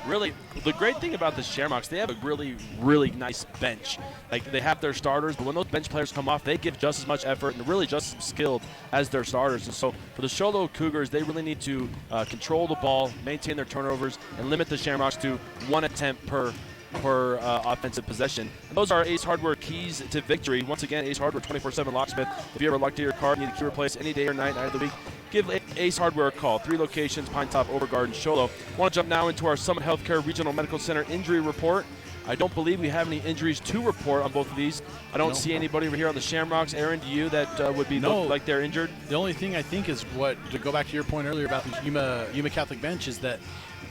really, the great thing about the Shamrocks, they have a really, really nice bench. Like, they have their starters, but when those bench players come off, they give just as much effort and really just as skilled as their starters. And so for the Sholo Cougars, they really need to control the ball, maintain their turnovers, and limit the Shamrocks to one attempt per offensive possession. And those are Ace Hardware keys to victory. Once again, Ace Hardware 24/7 locksmith. If you ever locked to your car, need a key replace any day or night of the week, give Ace Hardware a call. 3 locations, Pine Top, Overgarden, Sholo. Want to jump now into our Summit Healthcare Regional Medical Center injury report. I don't believe we have any injuries to report on both of these. I don't see anybody over here on the Shamrocks. Aaron, do you that would be look like they're injured? The only thing I think is to go back to your point earlier about the Yuma Catholic bench is that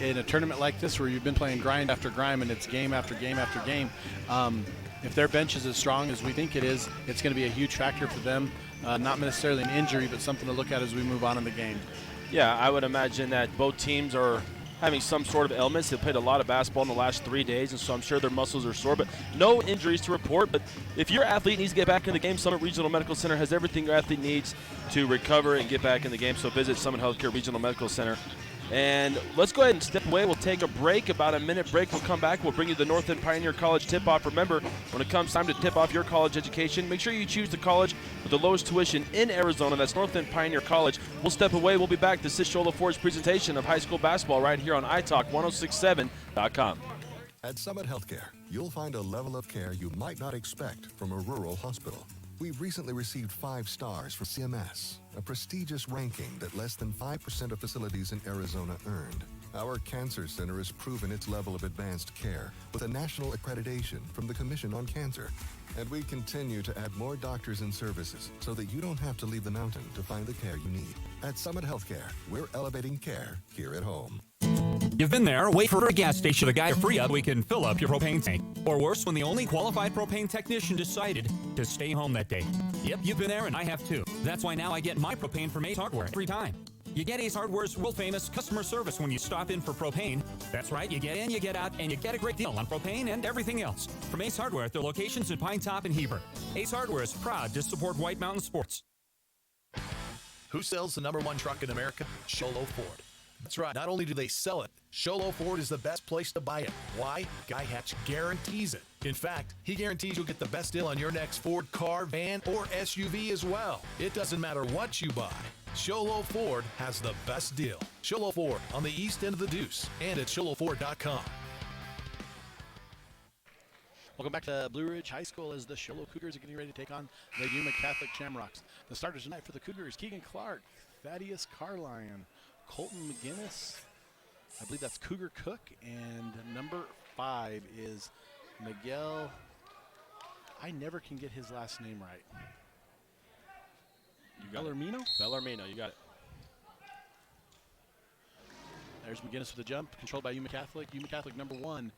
in a tournament like this where you've been playing grind after grind and it's game after game after game, if their bench is as strong as we think it is, it's going to be a huge factor for them. Not necessarily an injury, but something to look at as we move on in the game. Yeah, I would imagine that both teams are having some sort of ailments. They've played a lot of basketball in the last 3 days, and so I'm sure their muscles are sore, but no injuries to report. But if your athlete needs to get back in the game, Summit Regional Medical Center has everything your athlete needs to recover and get back in the game, so visit Summit Healthcare Regional Medical Center. And let's go ahead and step away. We'll take a break, about a minute break. We'll come back. We'll bring you the North End Pioneer College tip-off. Remember, when it comes time to tip off your college education, make sure you choose the college with the lowest tuition in Arizona. That's North End Pioneer College. We'll step away. We'll be back. This is Sholo Ford's presentation of high school basketball right here on iTalk1067.com. At Summit Healthcare, you'll find a level of care you might not expect from a rural hospital. We've recently received 5 stars for CMS, a prestigious ranking that less than 5% of facilities in Arizona earned. Our cancer center has proven its level of advanced care with a national accreditation from the Commission on Cancer. And we continue to add more doctors and services so that you don't have to leave the mountain to find the care you need. At Summit Healthcare, we're elevating care here at home. You've been there, wait for a gas station, a guy free up, we can fill up your propane tank. Or worse, when the only qualified propane technician decided to stay home that day. Yep, you've been there and I have too. That's why now I get my propane from Ace Hardware every time. You get Ace Hardware's world-famous customer service when you stop in for propane. That's right, you get in, you get out, and you get a great deal on propane and everything else. From Ace Hardware at their locations in Pine Top and Heber. Ace Hardware is proud to support White Mountain Sports. Who sells the #1 truck in America? Sholo Ford. That's right. Not only do they sell it, Sholo Ford is the best place to buy it. Why? Guy Hatch guarantees it. In fact, he guarantees you'll get the best deal on your next Ford car, van, or SUV as well. It doesn't matter what you buy. Sholo Ford has the best deal. Sholo Ford on the east end of the Deuce and at sholoford.com. Welcome back to Blue Ridge High School as the Sholo Cougars are getting ready to take on the Yuma Catholic Shamrocks. The starters tonight for the Cougars: Keegan Clark, Thaddeus Carline, Colton McGinnis, I believe that's Cougar Cook, and number 5 is Miguel. I never can get his last name right. Bellarmino? Bellarmino, you got it. There's McGinnis with a jump, controlled by Yuma Catholic. Yuma Catholic number 1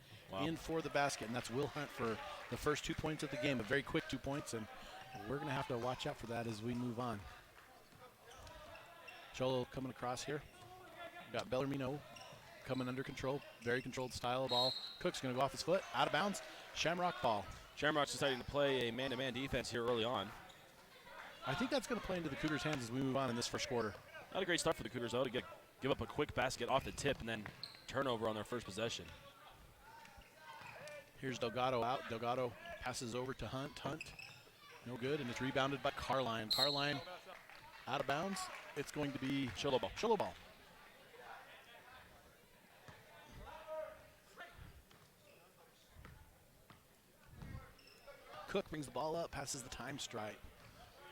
in for the basket, and that's Will Hunt for the first 2 points of the game. A very quick 2 points, and we're going to have to watch out for that as we move on. Cholo coming across here. Got Bellarmino coming under control. Very controlled style of ball. Cook's going to go off his foot, out of bounds. Shamrock ball. Shamrock's deciding to play a man-to-man defense here early on. I think that's going to play into the Cougars' hands as we move on in this first quarter. Not a great start for the Cougars, though, to give up a quick basket off the tip and then turnover on their first possession. Here's Delgado out. Delgado passes over to Hunt. Hunt, no good, and it's rebounded by Carline. Carline out of bounds. It's going to be Sholo ball. Sholo ball. Cook brings the ball up, passes the time strike.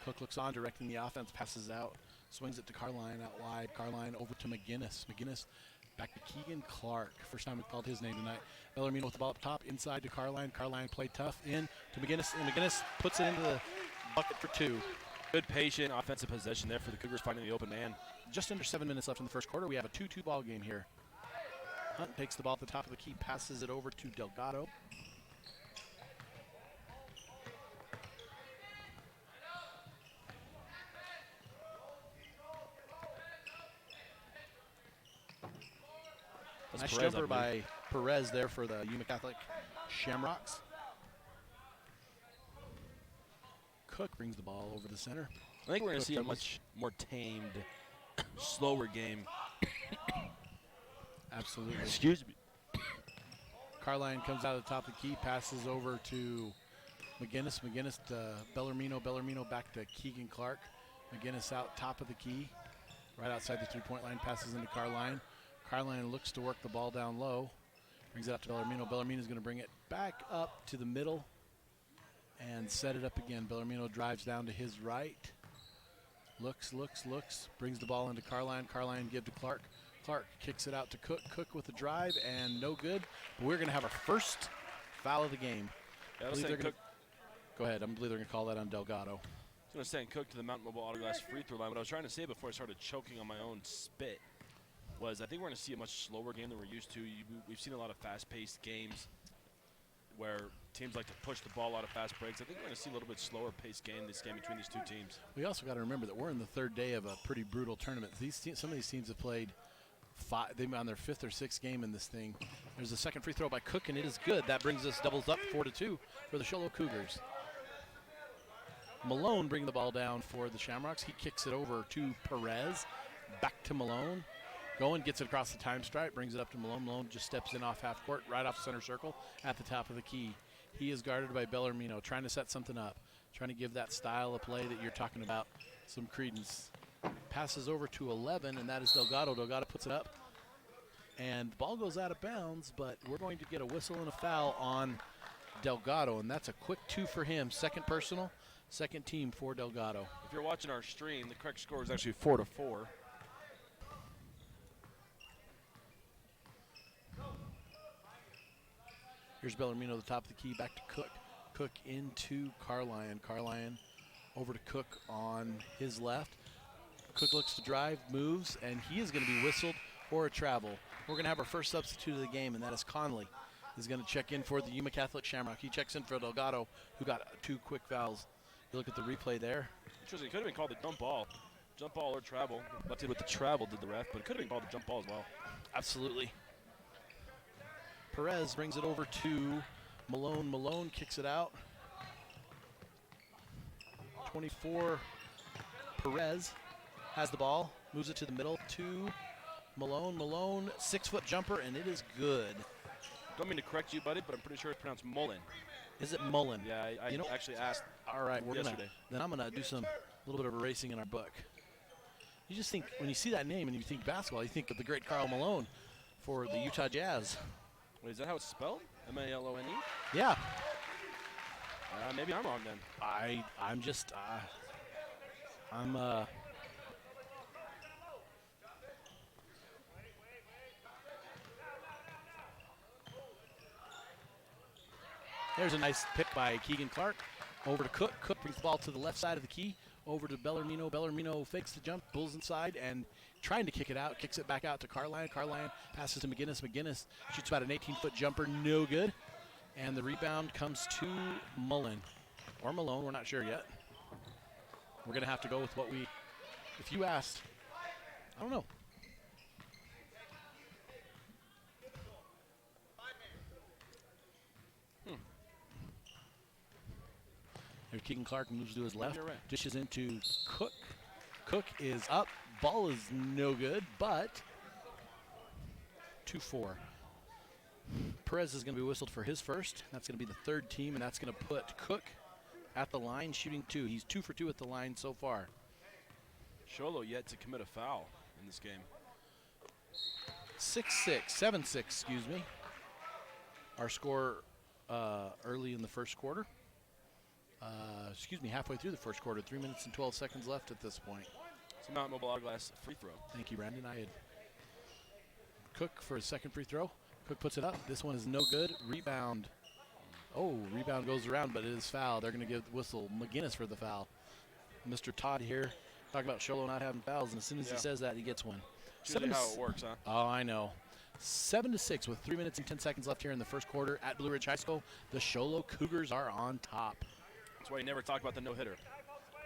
Cook looks on, directing the offense, passes out, swings it to Carline out wide. Carline over to McGinnis. McGinnis back to Keegan Clark. First time we called his name tonight. Bellarmino with the ball up top, inside to Carline. Carline played tough, in to McGinnis, and McGinnis puts it into the bucket for 2. Good patient offensive possession there for the Cougars, finding the open man. Just under 7 minutes left in the first quarter. We have a 2-2 ball game here. Hunt takes the ball at the top of the key, passes it over to Delgado. Nice jumper by Perez there for the Yuma Catholic Shamrocks. Cook brings the ball over the center. I think we're going to see a much more tamed, slower game. Absolutely. Excuse me. Carline comes out of the top of the key, passes over to McGinnis. McGinnis to Bellarmino. Bellarmino back to Keegan Clark. McGinnis out top of the key, right outside the three-point line, passes into Carline. Carline looks to work the ball down low, brings it up to Bellarmino. Bellarmino is going to bring it back up to the middle and set it up again. Bellarmino drives down to his right. Looks, brings the ball into Carline. Carline give to Clark. Clark kicks it out to Cook. Cook with the drive and no good. But we're going to have our first foul of the game. Yeah, Go ahead. I believe they're going to call that on Delgado. I was going to send Cook to the Mountain Mobile Autoglass free throw line. What I was trying to say before I started choking on my own spit was I think we're going to see a much slower game than we're used to. We've seen a lot of fast-paced games where teams like to push the ball out of fast breaks. I think we're going to see a little bit slower paced game this game between these two teams. We also got to remember that we're in the third day of a pretty brutal tournament. Some of these teams have played they've on their fifth or sixth game in this thing. There's a second free throw by Cook, and it is good. That brings us doubles up 4-2 for the Show Low Cougars. Malone bringing the ball down for the Shamrocks. He kicks it over to Perez. Back to Malone. Going, gets it across the time stripe, brings it up to Malone. Malone just steps in off half court, right off center circle at the top of the key. He is guarded by Bellarmino, trying to set something up, trying to give that style of play that you're talking about some credence. Passes over to 11, and that is Delgado. Delgado puts it up, and the ball goes out of bounds, but we're going to get a whistle and a foul on Delgado, and that's a quick 2 for him. Second personal, second team for Delgado. If you're watching our stream, the correct score is actually 4-4. Here's Bellarmino at the top of the key, back to Cook. Cook into Carline. Carline over to Cook on his left. Cook looks to drive, moves, and he is going to be whistled for a travel. We're going to have our first substitute of the game, and that is Conley. He's going to check in for the Yuma Catholic Shamrock. He checks in for Delgado, who got 2 quick fouls. You look at the replay there. Interesting. It could have been called a jump ball. Jump ball or travel. Left it with the travel, did the ref, but it could have been called a jump ball as well. Absolutely. Perez brings it over to Malone. Malone kicks it out. 24, Perez has the ball, moves it to the middle to Malone. Malone, 6-foot jumper, and it is good. Don't mean to correct you, buddy, but I'm pretty sure it's pronounced Mullen. Is it Mullen? Yeah, I actually asked. All right, yesterday. Then I'm gonna do a little bit of erasing in our book. You just think, when you see that name and you think basketball, you think of the great Karl Malone for the Utah Jazz. Wait, is that how it's spelled? M-A-L-O-N-E? Yeah. Maybe I'm wrong then. I'm just, There's a nice pick by Keegan Clark. Over to Cook. Cook brings the ball to the left side of the key. Over to Bellarmino. Bellarmino fakes the jump, pulls inside, and trying to kick it out. Kicks it back out to Carline. Carline passes to McGinnis. McGinnis shoots about an 18-foot jumper. No good. And the rebound comes to Mullen. Or Malone. We're not sure yet. We're going to have to go with what if you asked, I don't know. There, Keegan Clark moves to his left, right. dishes into Cook. Cook is up. Ball is no good, but 2-4. Perez is going to be whistled for his first. That's going to be the third team, and that's going to put Cook at the line, shooting 2. He's 2 for 2 at the line so far. Sholo yet to commit a foul in this game. 7-6, excuse me. Our score early in the first quarter. Halfway through the first quarter. 3 minutes and 12 seconds left at this point. It's a Mount Mobile Autoglass free throw. Thank you, Brandon. I had Cook for his second free throw. Cook puts it up. This one is no good. Rebound. Oh, rebound goes around, but it is foul. They're going to give the whistle McGinnis for the foul. Mr. Todd here talking about Sholo not having fouls, and as soon as he says that, he gets one. It's usually how it works, huh? Oh, I know. 7-6 with 3 minutes and 10 seconds left here in the first quarter at Blue Ridge High School. The Sholo Cougars are on top. That's why you never talk about the no-hitter.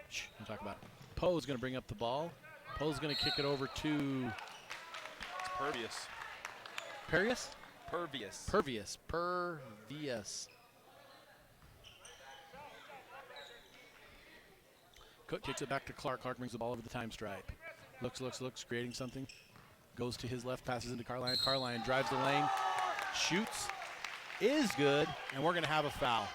Shh, don't talk about it. Poe's going to bring up the ball. Poe's going to kick it over to It's Pervious. Pervious? Pervious. Pervious. Cook kicks it back to Clark. Clark brings the ball over the time stripe. Looks, creating something. Goes to his left, passes into Carline. Carline drives the lane, shoots. is good, and we're going to have a foul.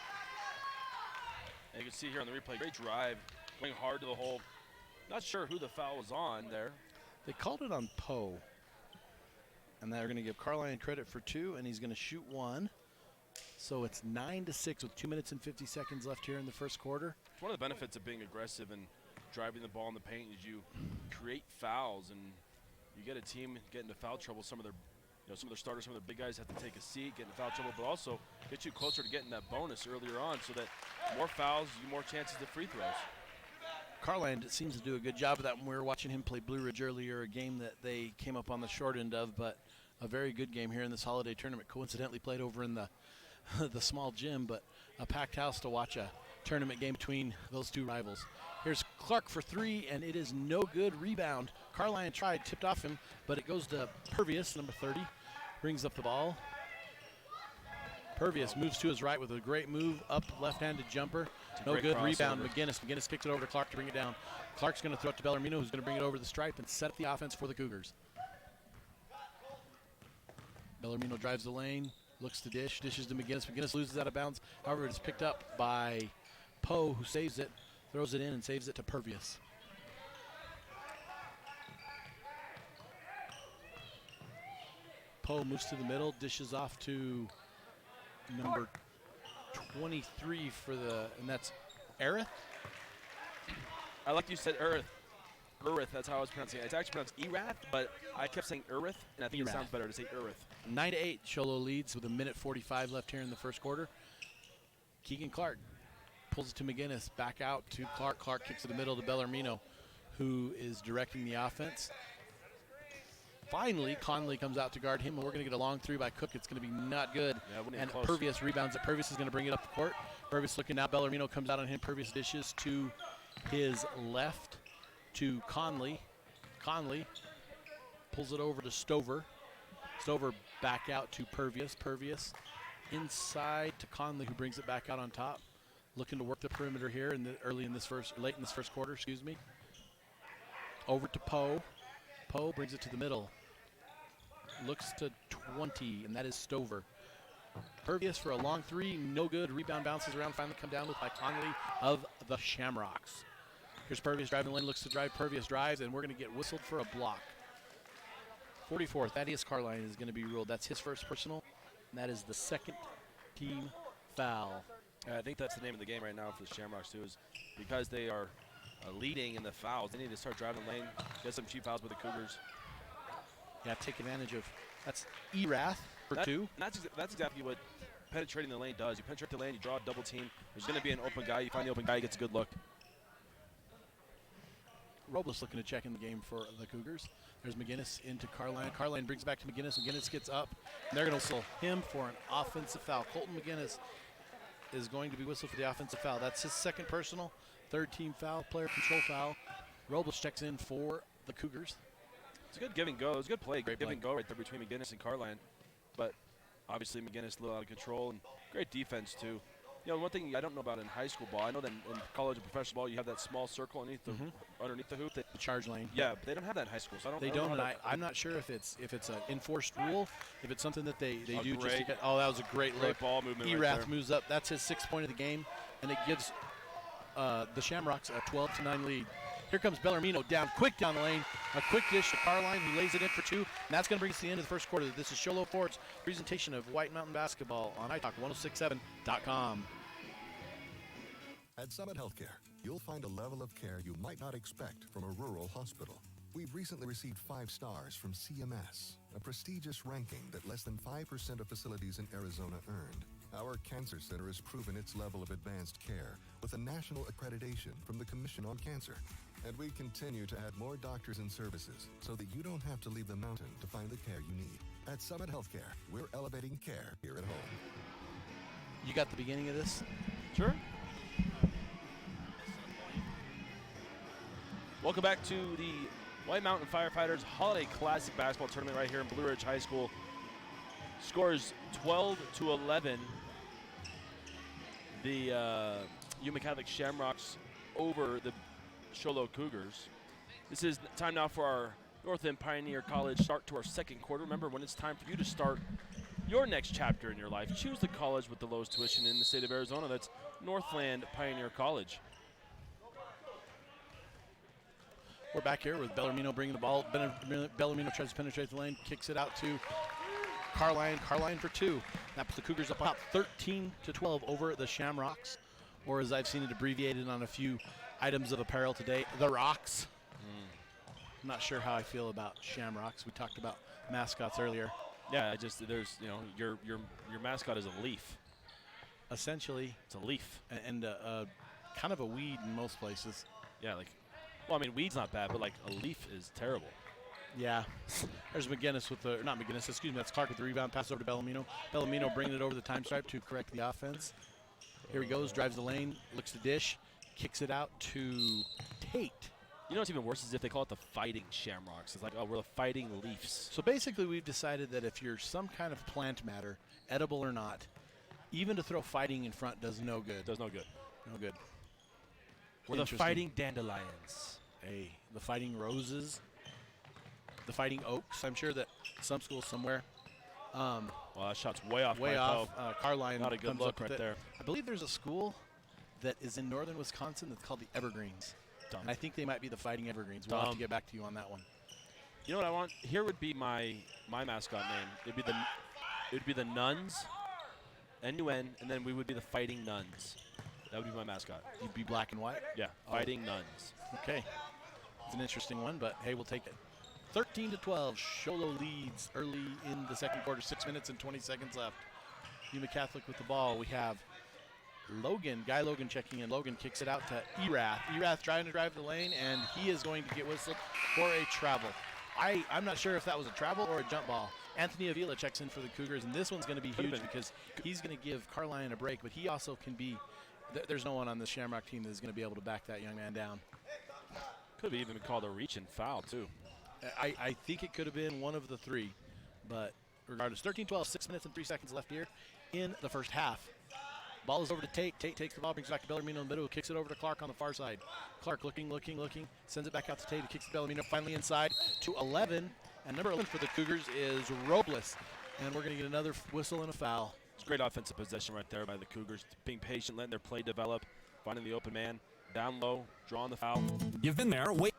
And you can see here on the replay, great drive, going hard to the hole. Not sure who the foul was on there. They called it on Poe. And they're going to give Carline credit for 2, and he's going to shoot 1. So it's 9-6 with 2 minutes and 50 seconds left here in the first quarter. It's one of the benefits of being aggressive and driving the ball in the paint is you create fouls, and you get a team get into foul trouble. Some of their starters, some of their big guys have to take a seat, get into foul trouble, but also get you closer to getting that bonus earlier on so that more fouls, you more chances at free throws. Carline seems to do a good job of that when we were watching him play Blue Ridge earlier, a game that they came up on the short end of, but a very good game here in this holiday tournament. Coincidentally played over in the the small gym, but a packed house to watch a tournament game between those two rivals. Here's Clark for 3, and it is no good. Rebound. Carline tried, tipped off him, but it goes to Pervious, number 30. Brings up the ball. Pervious moves to his right with a great move, up left-handed jumper. No good. Rebound. McGinnis kicks it over to Clark to bring it down. Clark's going to throw it to Bellarmino, who's going to bring it over the stripe and set up the offense for the Cougars. Bellarmino drives the lane, looks to dish, dishes to McGinnis. McGinnis loses out of bounds. However, it's picked up by Poe, who saves it, throws it in, and saves it to Pervious. Poe moves to the middle, dishes off to number 23 and that's Erith? I like you said Erith. Erith, that's how I was pronouncing it. It's actually pronounced Erath, but I kept saying Erith, and I think it sounds better to say Erith. 9-8, Sholo leads with 1:45 left here in the first quarter. Keegan Clark pulls it to McGinnis, back out to Clark. Clark kicks to the middle to Bellarmino, who is directing the offense. Finally, Conley comes out to guard him, and we're going to get a long 3 by Cook. It's going to be not good. Yeah, and Pervious rebounds it. Pervious is going to bring it up the court. Pervious looking now. Bellarmino comes out on him. Pervious dishes to his left to Conley. Conley pulls it over to Stover. Stover back out to Pervious. Pervious inside to Conley, who brings it back out on top. Looking to work the perimeter here late in this first quarter, excuse me. Over to Poe. Poe brings it to the middle. Looks to 20, and that is Stover. Pervious for a long 3, no good. Rebound bounces around, finally come down with by Conley of the Shamrocks. Here's Pervious driving the lane, looks to drive. Pervious drives, and we're going to get whistled for a block. 44, Thaddeus Carline is going to be ruled. That's his first personal, and that is the second team foul. I think that's the name of the game right now for the Shamrocks, too, is because they are leading in the fouls. They need to start driving the lane, get some cheap fouls with the Cougars. Yeah, take advantage of that's Erath for 2. That's exactly what penetrating the lane does. You penetrate the lane, you draw a double team. There's going to be an open guy. You find the open guy, he gets a good look. Robles looking to check in the game for the Cougars. There's McGinnis into Carline. Carline brings back to McGinnis. McGinnis gets up, and they're going to whistle him for an offensive foul. Colton McGinnis is going to be whistled for the offensive foul. That's his second personal, third team foul, player control foul. Robles checks in for the Cougars. It's a good give and go. It was a good play. Great give play. And go right there between McGinnis and Carline. But obviously McGinnis a little out of control, and great defense too. You know, one thing I don't know about in high school ball, I know that in college and professional ball you have that small circle underneath the hoop. The charge lane. Yeah, but they don't have that in high school. So They don't, and I'm not sure if it's an enforced rule, if it's something that they do just to get. Oh, that was a great look. Great ball movement right Erath there. moves up. That's his 6th point of the game, and it gives the Shamrocks a 12-9 lead. Here comes Bellarmino quick down the lane. A quick dish to Carline, who lays it in for 2. And that's going to bring us to the end of the first quarter. This is Sholo Ford's presentation of White Mountain Basketball on iTalk1067.com. At Summit Healthcare, you'll find a level of care you might not expect from a rural hospital. We've recently received 5 stars from CMS, a prestigious ranking that less than 5% of facilities in Arizona earned. Our cancer center has proven its level of advanced care with a national accreditation from the Commission on Cancer. And we continue to add more doctors and services so that you don't have to leave the mountain to find the care you need. At Summit Healthcare, we're elevating care here at home. You got the beginning of this? Sure. Welcome back to the White Mountain Firefighters Holiday Classic Basketball Tournament right here in Blue Ridge High School. Scores 12-11. The Yuma Catholic Shamrocks over the Sholo Cougars. This is time now for our North End Pioneer College start to our second quarter. Remember, when it's time for you to start your next chapter in your life. Choose the college with the lowest tuition in the state of Arizona. That's Northland Pioneer College. We're back here with Bellarmino bringing the ball. Bellarmino tries to penetrate the lane, kicks it out to Carline. Carline for 2. That puts the Cougars up about 13-12 over the Shamrocks, or as I've seen it abbreviated on a few items of apparel today, the Rocks. I'm not sure how I feel about Shamrocks. We talked about mascots earlier. Yeah, there's your mascot is a leaf. Essentially, It's a leaf. and kind of a weed in most places. Yeah, well, I mean, weed's not bad, but like a leaf is terrible. Yeah. There's McGinnis not McGinnis, excuse me, that's Clark with the rebound, pass over to Bellarmino. Bellarmino bringing it over the time stripe to correct the offense. Here he goes, drives the lane, looks to dish, kicks it out to Tate. You know what's even worse is if they call it the Fighting Shamrocks. It's like, oh, we're the Fighting Leafs. So basically we've decided that if you're some kind of plant matter, edible or not, even to throw fighting in front does no good. Does no good. No good. We're the Interesting. Fighting Dandelions. Hey, the Fighting Roses, the Fighting Oaks. I'm sure that some school somewhere. Well, that shot's way off. Way off. Carline Not a good comes look up with right it. there. I believe there's a school that is in northern Wisconsin that's called the Evergreens. Dumb. And I think they might be the Fighting Evergreens. We'll have to get back to you on that one. You know what I want? Here would be my mascot name. It'd be the Nuns, N-U-N, and then we would be the Fighting Nuns. That would be my mascot. You'd be black and white? Yeah, Fighting Nuns. Okay. It's an interesting one, but hey, we'll take it. 13-12, Sholo leads early in the second quarter, 6 minutes and 20 seconds left. Yuma Catholic with the ball. We have Guy Logan checking in. Logan kicks it out to Erath. Erath trying to drive the lane, and he is going to get whistled for a travel. I'm not sure if that was a travel or a jump ball. Anthony Avila checks in for the Cougars, and this one's going to be huge because he's going to give Carline a break, but he also can be there's no one on the Shamrock team that is going to be able to back that young man down. Could have even been called a reach and foul, too. I think it could have been one of the three, but regardless, 13-12, 6 minutes and 3 seconds left here in the first half. Ball is over to Tate. Tate takes the ball, brings it back to Bellarmino in the middle, kicks it over to Clark on the far side. Clark looking, sends it back out to Tate. He kicks to Bellarmino, finally inside to 11. And number 11 for the Cougars is Robles. And we're going to get another whistle and a foul. It's a great offensive possession right there by the Cougars. Being patient, letting their play develop, finding the open man, down low, drawing the foul. You've been there. Wait.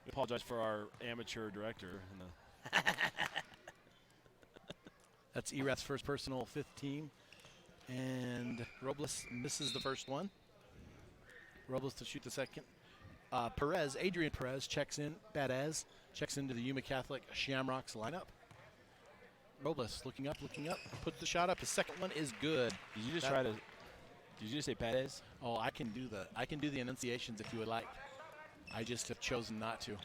We apologize for our amateur director. That's Erath's first personal, 5th team. And Robles misses the first one. Robles to shoot the second. Adrian Perez checks in. Badaz checks into the Yuma Catholic Shamrocks lineup. Robles looking up, puts the shot up. His second one is good. Did you just say Perez? Oh, I can do the enunciations if you would like. I just have chosen not to.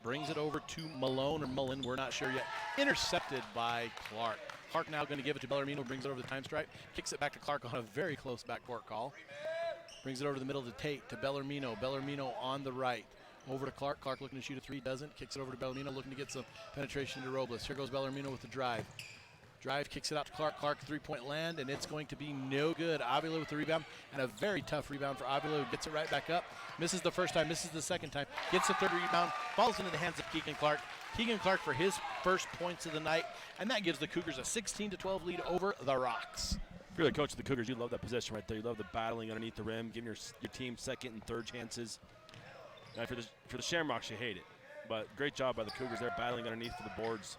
Brings it over to Malone or Mullen. We're not sure yet. Intercepted by Clark. Clark now going to give it to Bellarmino. Brings it over the time stripe. Kicks it back to Clark on a very close backcourt call. Brings it over to the middle to Tate, to Bellarmino. Bellarmino on the right. Over to Clark. Clark looking to shoot a three. Doesn't. Kicks it over to Bellarmino. Looking to get some penetration to Robles. Here goes Bellarmino with the drive. Drive, kicks it out to Clark. Clark, three-point land, and it's going to be no good. Avila with the rebound, and a very tough rebound for Avila, who gets it right back up. Misses the first time, misses the second time. Gets the third rebound, falls into the hands of Keegan Clark. Keegan Clark for his first points of the night, and that gives the Cougars a 16-12 lead over the Rocks. If you're the coach of the Cougars, you love that possession right there. You love the battling underneath the rim, giving your team second and third chances. Now for the Shamrocks, you hate it. But great job by the Cougars there, battling underneath for the boards.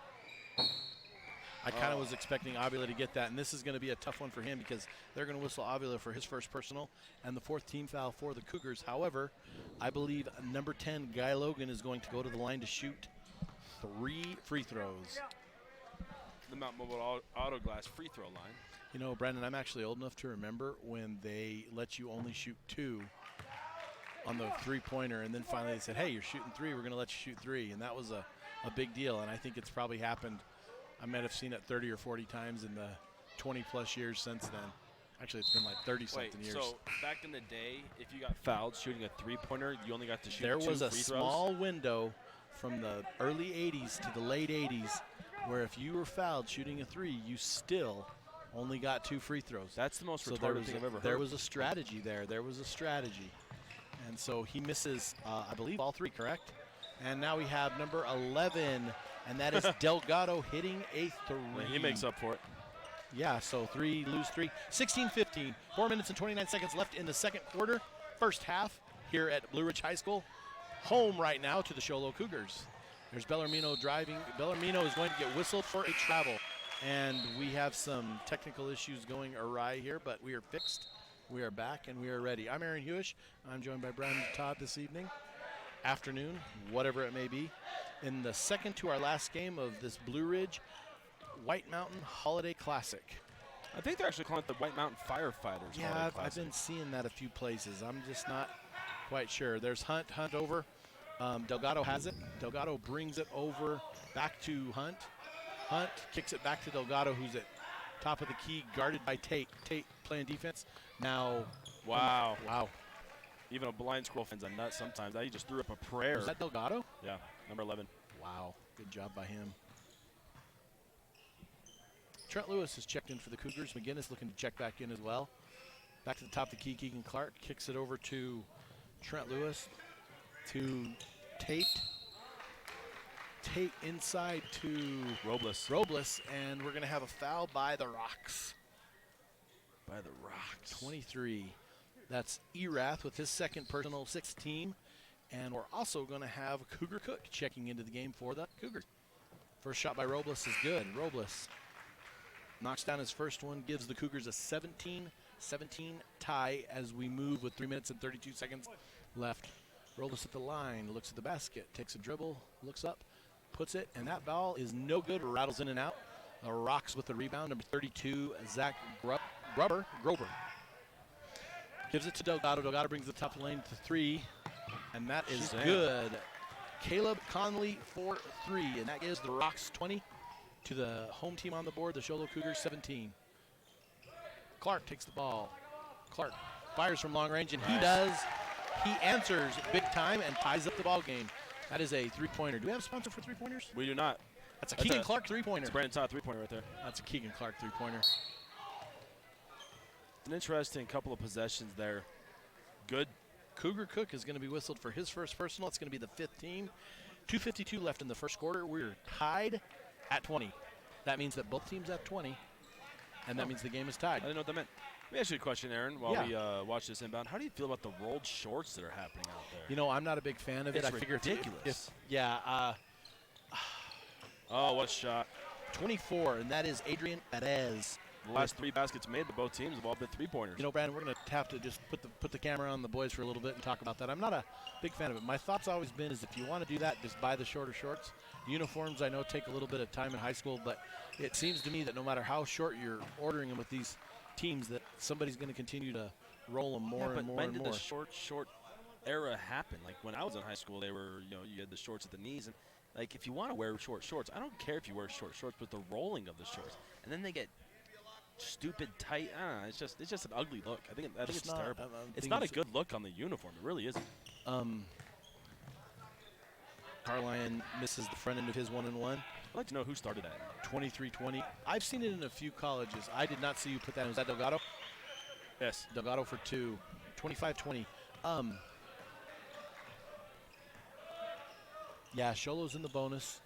I kind of was expecting Avila to get that, and this is going to be a tough one for him because they're going to whistle Avila for his first personal and the 4th team foul for the Cougars. However, I believe number 10, Guy Logan, is going to go to the line to shoot 3 free throws. The Mount Mobile Auto Glass free throw line. You know, Brandon, I'm actually old enough to remember when they let you only shoot 2 on the three-pointer, and then finally they said, hey, you're shooting 3, we're going to let you shoot 3, and that was a big deal, and I think it's probably happened. I might have seen it 30 or 40 times in the 20-plus years since then. Actually, it's been like 30-something years. So back in the day, if you got fouled shooting a three-pointer, you only got to shoot there 2 was a free throws? small window from the early 80s to the late 80s where if you were fouled shooting a 3, you still only got 2 free throws. That's the most so retarded thing I've ever heard. There was a strategy there. There was a strategy. And so he misses, I believe, all 3, correct? And now we have number 11, and that is Delgado hitting a 3. He makes up for it. Yeah, so 3, lose 3. 16-15, 4 minutes and 29 seconds left in the second quarter. First half here at Blue Ridge High School. Home right now to the Show Low Cougars. There's Bellarmino driving. Bellarmino is going to get whistled for a travel. And we have some technical issues going awry here, but we are fixed. We are back and we are ready. I'm Aaron Hewish. I'm joined by Brandon Todd this evening. Afternoon, whatever it may be. In the second to our last game of this Blue Ridge White Mountain Holiday Classic. I think they're actually calling it the White Mountain Firefighters. Yeah, I've been seeing that a few places. I'm just not quite sure. There's Hunt over. Delgado has it. Delgado brings it over back to Hunt. Hunt kicks it back to Delgado, who's at top of the key, guarded by Tate. Tate playing defense. Now, wow. Wow. Even a blind squirrel finds a nut sometimes. He just threw up a prayer. Is that Delgado? Yeah, number 11. Wow, good job by him. Trent Lewis has checked in for the Cougars. McGinnis looking to check back in as well. Back to the top of the key, Keegan Clark kicks it over to Trent Lewis, to Tate. Tate inside to Robles, and we're going to have a foul by the Rocks. 23. That's Erath with his second personal 16. And we're also going to have Cougar Cook checking into the game for the Cougars. First shot by Robles is good. Robles knocks down his first one, gives the Cougars a 17-17 tie as we move with 3 minutes and 32 seconds left. Robles at the line, looks at the basket, takes a dribble, looks up, puts it, and that ball is no good, rattles in and out. The Rocks with the rebound, number 32, Zach Grober. Gives it to Delgado. Delgado brings the top of the lane to 3, and that is good. Caleb Conley for 3, and that gives the Rocks 20 to the home team on the board, the Show Low Cougars 17. Clark takes the ball. Clark fires from long range, and he does. He answers big time and ties up the ball game. That is a three-pointer. Do we have a sponsor for three-pointers? We do not. That's a Keegan Clark three-pointer. It's Brandon Todd three-pointer right there. That's a Keegan Clark three-pointer. An interesting couple of possessions there. Good. Cougar Cook is going to be whistled for his first personal. It's going to be the 5th team. 2:52 left in the first quarter. We're tied at 20. That means that both teams have 20, and that means the game is tied. I didn't know what that meant. Let me ask you a question, Aaron, while we watch this inbound. How do you feel about the rolled shorts that are happening out there? You know, I'm not a big fan of it. It's I figure ridiculous. Oh, what a shot. 24, and that is Adrian Perez. The last 3 baskets made by both teams have all been three-pointers. You know, Brandon, we're going to have to just put the camera on the boys for a little bit and talk about that. I'm not a big fan of it. My thought's always been is if you want to do that, just buy the shorter shorts. Uniforms, I know, take a little bit of time in high school, but it seems to me that no matter how short you're ordering them with these teams, that somebody's going to continue to roll them more and more and more. When did the short era happen? Like when I was in high school, they were, you had the shorts at the knees, and like if you want to wear short shorts, I don't care if you wear short shorts, but the rolling of the shorts, and then they get stupid tight. I don't know. It's just an ugly look. I think it's terrible. It's not a good look on the uniform. It really isn't. Carline misses the front end of his 1-and-1. I'd like to know who started that. 23-20. I've seen it in a few colleges. I did not see you put that in. Was that Delgado? Yes. Delgado for 2. 25-20. Yeah, Sholo's in the bonus.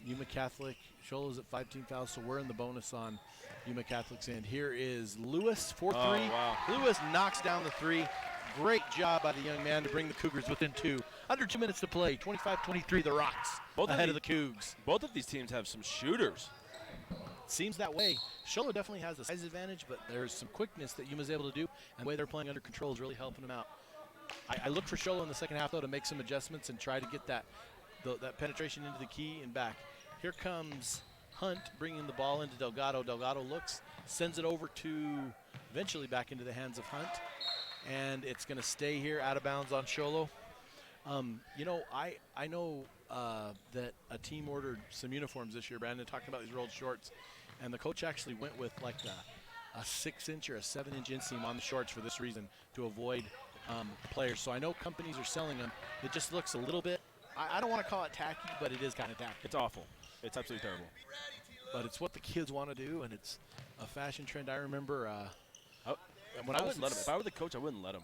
Yuma Catholic. Sholo's at 5 team fouls, so we're in the bonus on Yuma Catholic's end. Here is Lewis for 3. Wow. Lewis knocks down the 3. Great job by the young man to bring the Cougars within 2. Under 2 minutes to play. 25-23, the Rocks ahead of the Cougs. Both of these teams have some shooters. Seems that way. Sholo definitely has a size advantage, but there's some quickness that Yuma's able to do, and the way they're playing under control is really helping them out. I look for Sholo in the second half, though, to make some adjustments and try to get that penetration into the key and back. Here comes Hunt bringing the ball into Delgado. Delgado looks, sends it over to eventually back into the hands of Hunt. And it's going to stay here out of bounds on Sholo. I know that a team ordered some uniforms this year, Brandon, talking about these rolled shorts. And the coach actually went with like a 6-inch or a 7-inch inseam on the shorts for this reason, to avoid players. So I know companies are selling them. It just looks a little bit, I don't want to call it tacky, but it is kind of tacky. It's awful. It's absolutely terrible. But it's what the kids want to do, and it's a fashion trend. I remember if I were the coach, I wouldn't let him.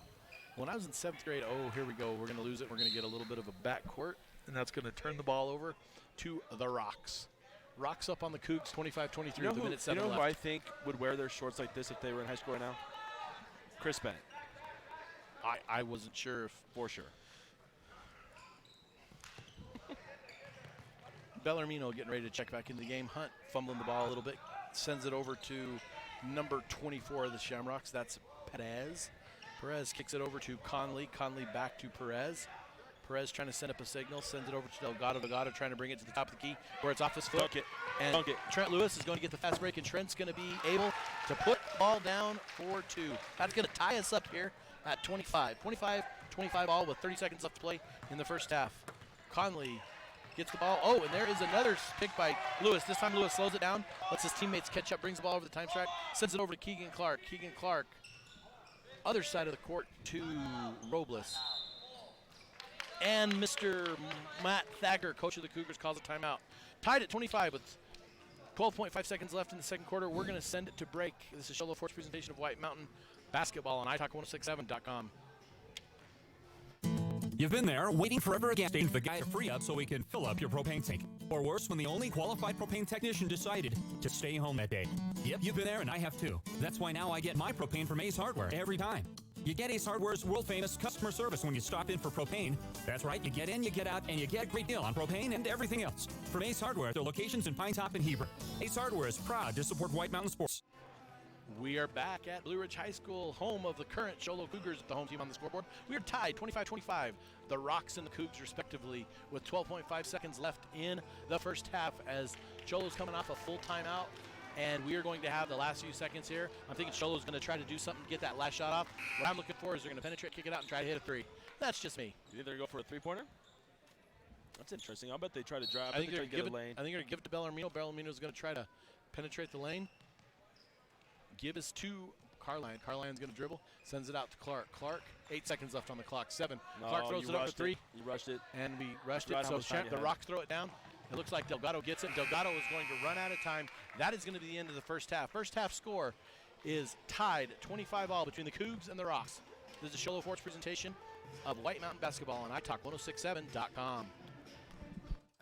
When I was in 7th grade, here we go. We're going to lose it. We're going to get a little bit of a backcourt. and that's going to turn the ball over to the Rocks. Rocks up on the Cougs, 25-23 with a minute 7 who left. I think would wear their shorts like this if they were in high school right now? Chris Bennett. I wasn't sure if For sure. Bellarmino getting ready to check back into the game. Hunt fumbling the ball a little bit, sends it over to number 24 of the Shamrocks. That's Perez. Perez kicks it over to Conley. Conley back to Perez. Perez trying to send up a signal, sends it over to Delgado. Delgado trying to bring it to the top of the key where it's off his foot. Dunk it. And Dunk it. Trent Lewis is going to get the fast break, and Trent's going to be able to put the ball down for 2. That's going to tie us up here at 25. 25 all with 30 seconds left to play in the first half. Conley gets the ball. Oh, and there is another pick by Lewis. This time Lewis slows it down, lets his teammates catch up, brings the ball over the time track, sends it over to Keegan Clark. Keegan Clark, other side of the court to Robles. And Mr. Matt Thacker, coach of the Cougars, calls a timeout. Tied at 25 with 12.5 seconds left in the second quarter. We're going to send it to break. This is Show Ford's presentation of White Mountain Basketball on italk1067.com. You've been there waiting forever at a gas station for the guy to free up so we can fill up your propane tank. Or worse, when the only qualified propane technician decided to stay home that day. Yep, you've been there and I have too. That's why now I get my propane from Ace Hardware every time. You get Ace Hardware's world-famous customer service when you stop in for propane. That's right, you get in, you get out, and you get a great deal on propane and everything else. From Ace Hardware, their locations in Pine Top and Heber. Ace Hardware is proud to support White Mountain Sports. We are back at Blue Ridge High School, home of the current Sholo Cougars, the home team on the scoreboard. We are tied 25-25, the Rocks and the Cougs respectively, with 12.5 seconds left in the first half as Sholo's coming off a full timeout, and we are going to have the last few seconds here. I'm thinking Sholo's going to try to do something to get that last shot off. What I'm looking for is they're going to penetrate, kick it out, and try to hit a 3. That's just me. You think they're going to go for a three-pointer? That's interesting. I'll bet they try to drive. I think they're going to get a lane. I think they're going to give it to Bellarmino. Bellarmino's going to try to penetrate the lane. Give us to Carline. Carline's going to dribble. Sends it out to Clark. Clark, 8 seconds left on the clock. 7. No, Clark throws it up for 3. You rushed it. And we rushed Right it. on So the side the you Rocks throw it down. It looks like Delgado gets it. Delgado is going to run out of time. That is going to be the end of the first half. First half score is tied 25 all between the Cougs and the Rocks. This is a Sholo Forts presentation of White Mountain Basketball on italk1067.com.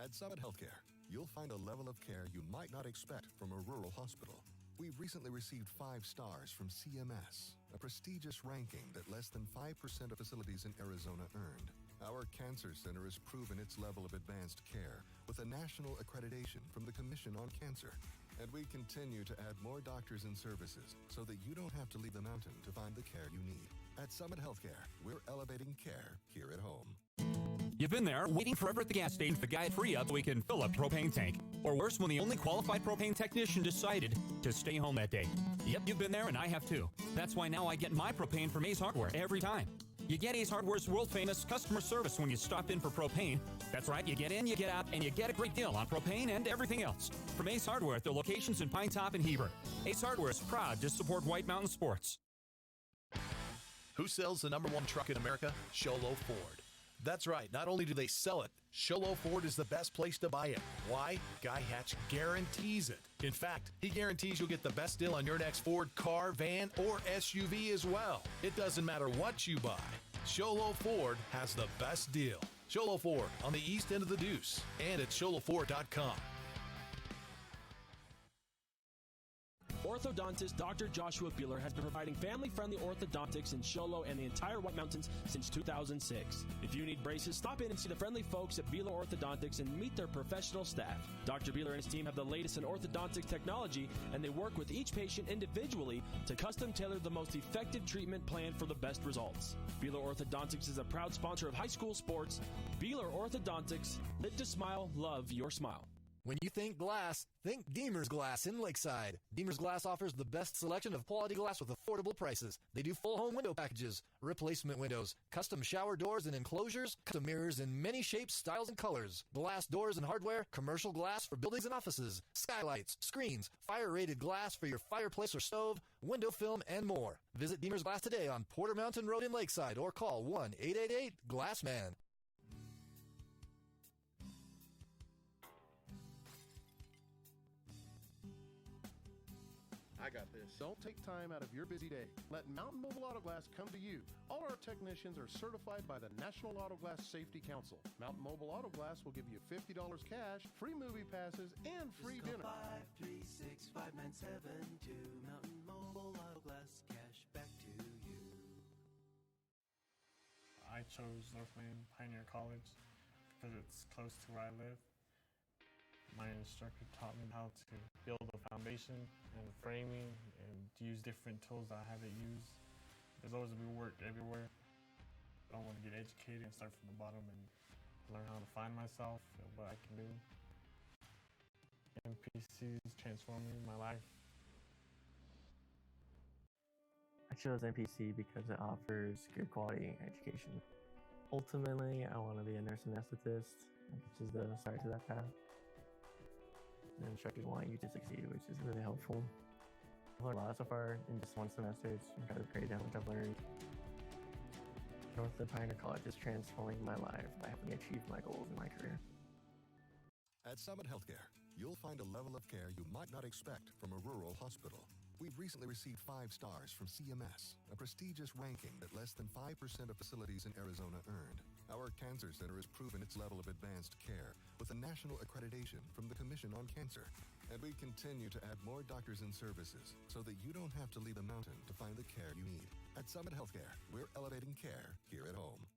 At Summit Healthcare, you'll find a level of care you might not expect from a rural hospital. We've recently received 5 stars from CMS, a prestigious ranking that less than 5% of facilities in Arizona earned. Our cancer center has proven its level of advanced care with a national accreditation from the Commission on Cancer. And we continue to add more doctors and services so that you don't have to leave the mountain to find the care you need. At Summit Healthcare, we're elevating care here at home. You've been there waiting forever at the gas station for the guy to free up so we can fill up your propane tank. Or worse, when the only qualified propane technician decided to stay home that day. Yep, you've been there and I have too. That's why now I get my propane from Ace Hardware every time. You get Ace Hardware's world-famous customer service when you stop in for propane. That's right, you get in, you get out, and you get a great deal on propane and everything else. From Ace Hardware at their locations in Pine Top and Heber. Ace Hardware is proud to support White Mountain Sports. Who sells the #1 truck in America? Sholo Ford. That's right. Not only do they sell it, Sholo Ford is the best place to buy it. Why? Guy Hatch guarantees it. In fact, he guarantees you'll get the best deal on your next Ford car, van, or SUV as well. It doesn't matter what you buy. Sholo Ford has the best deal. Sholo Ford on the east end of the Deuce and at sholoford.com. Orthodontist Dr. Joshua Bueller has been providing family-friendly orthodontics in Sholo and the entire White Mountains since 2006. If you need braces, stop in and see the friendly folks at Bueller Orthodontics and meet their professional staff. Dr. Bueller and his team have the latest in orthodontic technology, and they work with each patient individually to custom tailor the most effective treatment plan for the best results. Bueller Orthodontics is a proud sponsor of high school sports. Bueller Orthodontics, live to smile, love your smile. When you think glass, think Deemer's Glass in Lakeside. Deemer's Glass offers the best selection of quality glass with affordable prices. They do full home window packages, replacement windows, custom shower doors and enclosures, custom mirrors in many shapes, styles, and colors, glass doors and hardware, commercial glass for buildings and offices, skylights, screens, fire-rated glass for your fireplace or stove, window film, and more. Visit Deemer's Glass today on Porter Mountain Road in Lakeside or call 1-888-GLASSMAN. I got this. Don't take time out of your busy day. Let Mountain Mobile Auto Glass come to you. All our technicians are certified by the National Auto Glass Safety Council. Mountain Mobile Auto Glass will give you $50 cash, free movie passes, and free dinner. 536-5972. Mountain Mobile Auto Glass, cash back to you. I chose North Wayne Pioneer College because it's close to where I live. My instructor taught me how to build a foundation and framing and use different tools that I haven't used. There's always be work everywhere. I don't want to get educated and start from the bottom and learn how to find myself and what I can do. MPC is transforming my life. I chose MPC because it offers good quality education. Ultimately, I want to be a nurse anesthetist, which is the start to that path. The instructors want you to succeed, which is really helpful. I've learned a lot so far in just one semester. It's incredibly crazy how much I've learned. North Pioneer College is transforming my life by helping me achieve my goals in my career. At Summit Healthcare, you'll find a level of care you might not expect from a rural hospital. We've recently received 5 stars from CMS, a prestigious ranking that less than 5% of facilities in Arizona earned. Our cancer center has proven its level of advanced care with a national accreditation from the Commission on Cancer. And we continue to add more doctors and services so that you don't have to leave the mountain to find the care you need. At Summit Healthcare, we're elevating care here at home.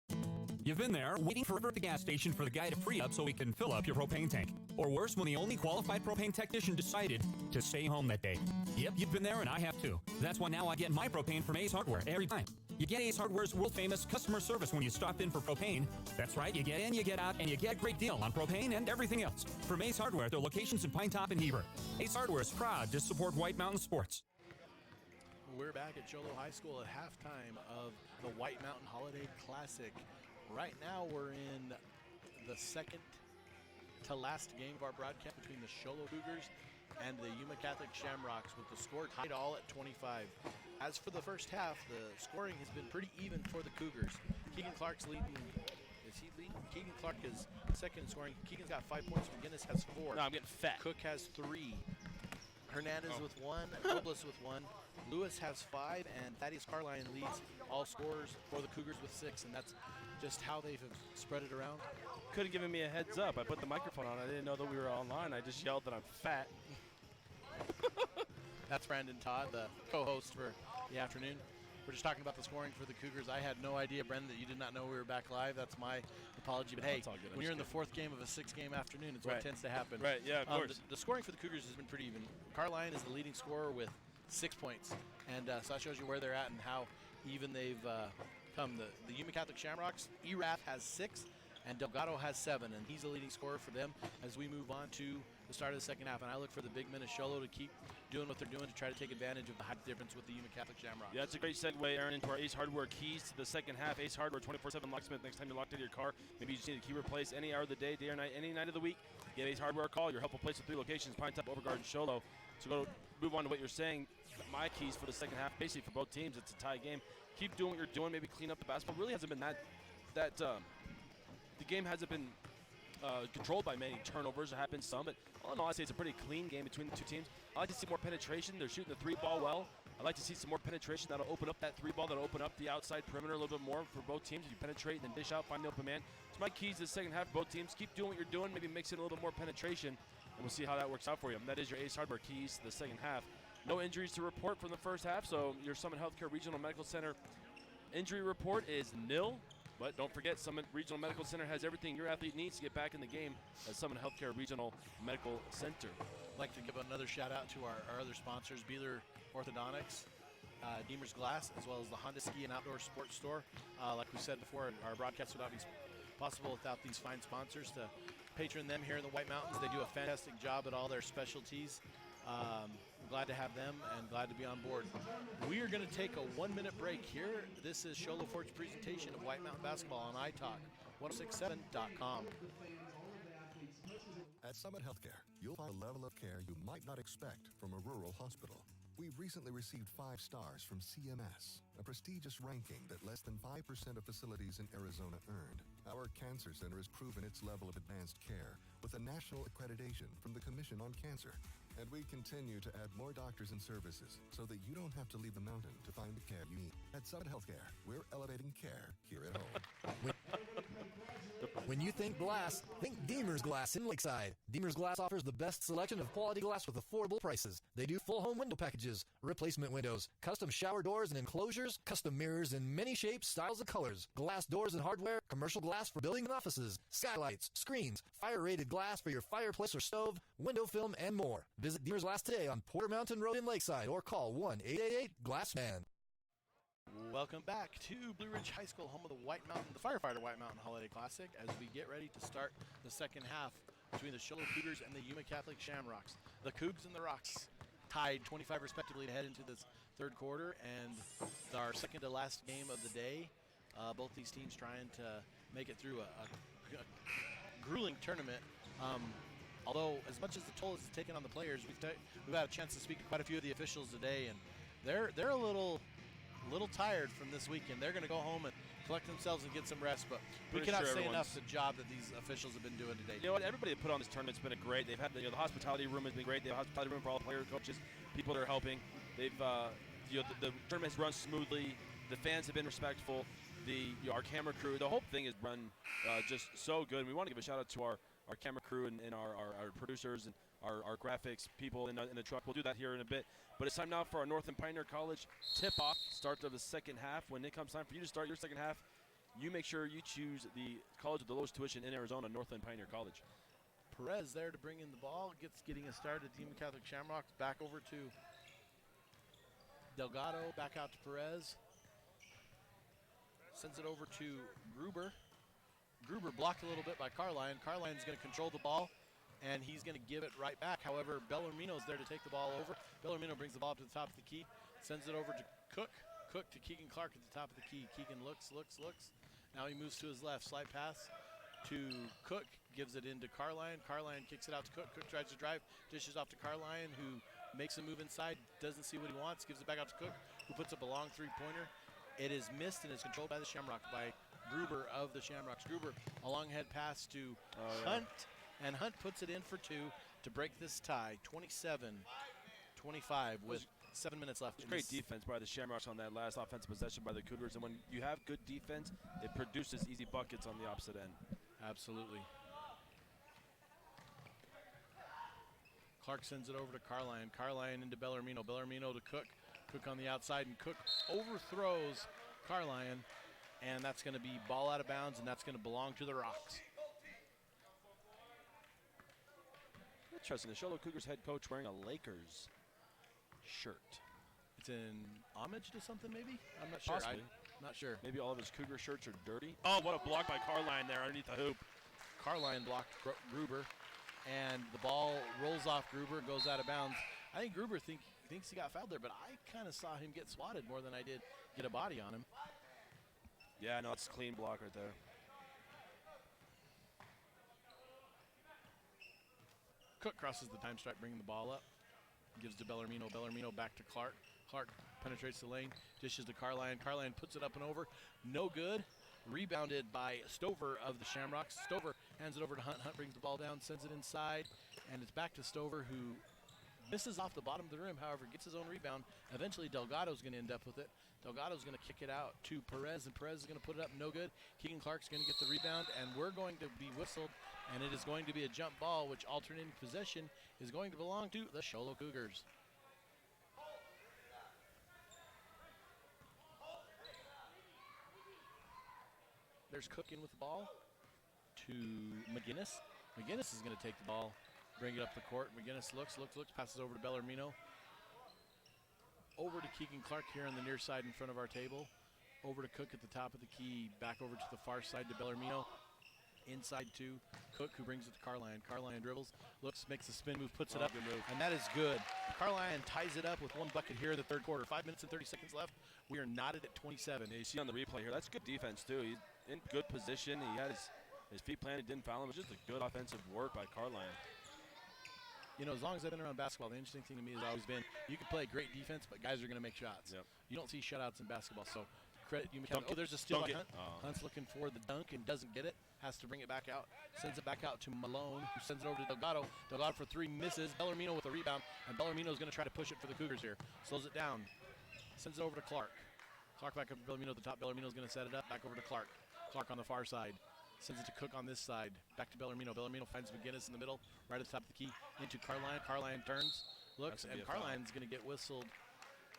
You've been there waiting forever at the gas station for the guy to free up so he can fill up your propane tank. Or worse, when the only qualified propane technician decided to stay home that day. Yep, you've been there and I have too. That's why now I get my propane from Ace Hardware every time. You get Ace Hardware's world-famous customer service when you stop in for propane. That's right, you get in, you get out, and you get a great deal on propane and everything else. From Ace Hardware, their locations in Pine Top and Heber. Ace Hardware is proud to support White Mountain Sports. We're back at Cholo High School at halftime of the White Mountain Holiday Classic. Right now we're in the second to last game of our broadcast between the Cholo Cougars and the Yuma Catholic Shamrocks, with the score tied all at 25. As for the first half, the scoring has been pretty even for the Cougars. Keegan Clark's leading. Is he leading? Keegan Clark is second in scoring. Keegan's got 5 points. McGinnis has 4. No, I'm getting fat. Cook has 3. Hernandez with 1, Robles with 1, Lewis has 5, and Thaddeus Carline leads all scorers for the Cougars with 6, and that's just how they've spread it around. Could have given me a heads up. I put the microphone on. I didn't know that we were online. I just yelled that I'm fat. That's Brandon Todd, the co-host for the afternoon. We're just talking about the scoring for the Cougars. I had no idea, Brendan, that you did not know we were back live. That's my apology. But hey, when you're in the 4th game of a 6-game afternoon, it's what tends to happen. Right, yeah, of course. The scoring for the Cougars has been pretty even. Carline is the leading scorer with 6 points. And so that shows you where they're at and how even they've come. The Yuma Catholic Shamrocks, Erath has 6, and Delgado has 7, and he's the leading scorer for them as we move on to the start of the second half. And I look for the big men of Cholo to keep doing what they're doing to try to take advantage of the height difference with the Yuma Catholic Shamrocks. Yeah, that's a great segue, Aaron, into our Ace Hardware keys to the second half. Ace Hardware 24/7 locksmith. Next time you're locked into your car, maybe you just need a key replaced any hour of the day or night, any night of the week. Give Ace Hardware a call. Your helpful place with 3 locations: Pine Top, Overgarden, Cholo. So move on to what you're saying. My keys for the second half, basically for both teams, it's a tie game. Keep doing what you're doing. Maybe clean up the basketball. Really hasn't been that the game hasn't been controlled by many turnovers. There have been some, but all in all, I'd say it's a pretty clean game between the two teams. I like to see more penetration. They're shooting the 3-ball well. I'd like to see some more penetration. That'll open up that 3-ball. That'll open up the outside perimeter a little bit more for both teams. If you penetrate and then dish out, find the open man. So my keys to the second half for both teams: keep doing what you're doing. Maybe mix in a little more penetration, and we'll see how that works out for you. And that is your Ace Hardware keys to the second half. No injuries to report from the first half, so your Summit Healthcare Regional Medical Center injury report is nil. But don't forget, Summit Regional Medical Center has everything your athlete needs to get back in the game at Summit Healthcare Regional Medical Center. I'd like to give another shout out to our other sponsors, Beeler Orthodontics, Deemer's Glass, as well as the Honda Ski and Outdoor Sports Store. Like we said before, our broadcast would not be possible without these fine sponsors. To patron them here in the White Mountains, they do a fantastic job at all their specialties. Glad to have them and glad to be on board. We are going to take a 1-minute break here. This is Cholo Fort's presentation of White Mountain Basketball on iTalk1067.com. At Summit Healthcare, you'll find a level of care you might not expect from a rural hospital. We've recently received 5 stars from CMS, a prestigious ranking that less than 5% of facilities in Arizona earned. Our cancer center has proven its level of advanced care with a national accreditation from the Commission on Cancer. And we continue to add more doctors and services so that you don't have to leave the mountain to find the care you need. At Summit Healthcare, we're elevating care here at home. When you think glass, think Deemer's Glass in Lakeside. Deemer's Glass offers the best selection of quality glass with affordable prices. They do full home window packages, replacement windows, custom shower doors and enclosures, custom mirrors in many shapes, styles, and colors, glass doors and hardware, commercial glass for buildings and offices, skylights, screens, fire-rated glass for your fireplace or stove, window film, and more. Visit Deemer's Glass today on Porter Mountain Road in Lakeside or call 1-888-GLASSMAN. Welcome back to Blue Ridge High School, home of the Firefighter White Mountain Holiday Classic, as we get ready to start the second half between the Show Low Cougars and the Yuma Catholic Shamrocks. The Cougs and the Rocks tied 25 respectively to head into this third quarter, and our second to last game of the day. Both these teams trying to make it through a grueling tournament. Although, as much as the toll is taken on the players, we've had a chance to speak to quite a few of the officials today, and they're a little tired from this weekend. They're going to go home and collect themselves and get some rest, but we cannot say enough the job that these officials have been doing today. You know what? Everybody that put on this tournament's been great. They've had the hospitality room has been great. The hospitality room for all the players, coaches, people that are helping. They've the tournament has run smoothly. The fans have been respectful. Our camera crew, the whole thing has run just so good. And we want to give a shout out to our camera crew and our producers and our graphics people in the truck. We'll do that here in a bit. But it's time now for our Northland Pioneer College tip-off, start of the second half. When it comes time for you to start your second half, you make sure you choose the college with the lowest tuition in Arizona, Northland Pioneer College. Perez there to bring in the ball, getting us started. Yuma Catholic Shamrocks back over to Delgado, back out to Perez. Sends it over to Gruber. Gruber blocked a little bit by Carline. Carline's going to control the ball, and he's going to give it right back. However, Bellarmino's there to take the ball over. Bellarmino brings the ball up to the top of the key, sends it over to Cook. Cook to Keegan Clark at the top of the key. Keegan looks. Now he moves to his left. Slide pass to Cook, gives it into Carline. Carline kicks it out to Cook. Cook tries to drive, dishes off to Carline, who makes a move inside, doesn't see what he wants, gives it back out to Cook, who puts up a long three-pointer. It is missed and is controlled by the Shamrocks, by Gruber of the Shamrocks. Gruber, a long head pass to Hunt, and Hunt puts it in for two to break this tie, 27-25 with 7 minutes left. Great defense by the Shamrocks on that last offensive possession by the Cougars, and when you have good defense, it produces easy buckets on the opposite end. Absolutely. Clark sends it over to Carline. Carline into Bellarmino. Bellarmino to Cook. Cook on the outside, and Cook overthrows Carline, and that's going to be ball out of bounds, and that's going to belong to the Rocks. Interesting. The Show Low Cougars head coach wearing a Lakers shirt. It's in homage to something, maybe? I'm not sure. Possibly. I'm not sure. Maybe all of his Cougar shirts are dirty. Oh, what a block by Carline there underneath the hoop. Carline blocked Gruber, and the ball rolls off Gruber, goes out of bounds. I think Gruber thinks he got fouled there, but I kind of saw him get swatted more than I did get a body on him. Yeah, no, it's a clean block right there. Cook crosses the time stripe, bringing the ball up. Gives to Bellarmino. Bellarmino back to Clark. Clark penetrates the lane, dishes to Carline. Carline puts it up and over. No good. Rebounded by Stover of the Shamrocks. Stover hands it over to Hunt. Hunt brings the ball down, sends it inside, and it's back to Stover, who misses off the bottom of the rim, however, gets his own rebound. Eventually, Delgado's going to end up with it. Delgado's going to kick it out to Perez, and Perez is going to put it up, no good. Keegan Clark's going to get the rebound, and we're going to be whistled, and it is going to be a jump ball, which alternating possession is going to belong to the Show Low Cougars. There's Cook in with the ball to McGinnis. McGinnis is going to take the ball, bring it up the court. McGinnis looks, passes over to Bellarmino. Over to Keegan Clark here on the near side in front of our table. Over to Cook at the top of the key. Back over to the far side to Bellarmino. Inside to Cook, who brings it to Carline. Carline dribbles, looks, makes a spin move, puts it up, and that is good. Carline ties it up with one bucket here in the third quarter. 5 minutes and 30 seconds left. We are knotted at 27. Yeah, you see on the replay here, that's good defense too. He's in good position. He had his feet planted, didn't foul him. It was just a good offensive work by Carline. You know, as long as I've been around basketball, the interesting thing to me has always been you can play great defense, but guys are going to make shots. Yep. You don't see shutouts in basketball, so credit you. Oh, there's a steal by Hunt. Hunt's looking for the dunk and doesn't get it. has to bring it back out. Sends it back out to Malone, who sends it over to Delgado. Delgado for three, misses. Bellarmino with a rebound, and Bellarmino's going to try to push it for the Cougars here. Slows it down. Sends it over to Clark. Clark back up to Bellarmino at the top. Bellarmino's going to set it up. Back over to Clark. Clark on the far side. Sends it to Cook on this side. Back to Bellarmino. Bellarmino finds McGinnis in the middle, right at the top of the key, into Carline. Carline turns, looks, and Carline's going to get whistled.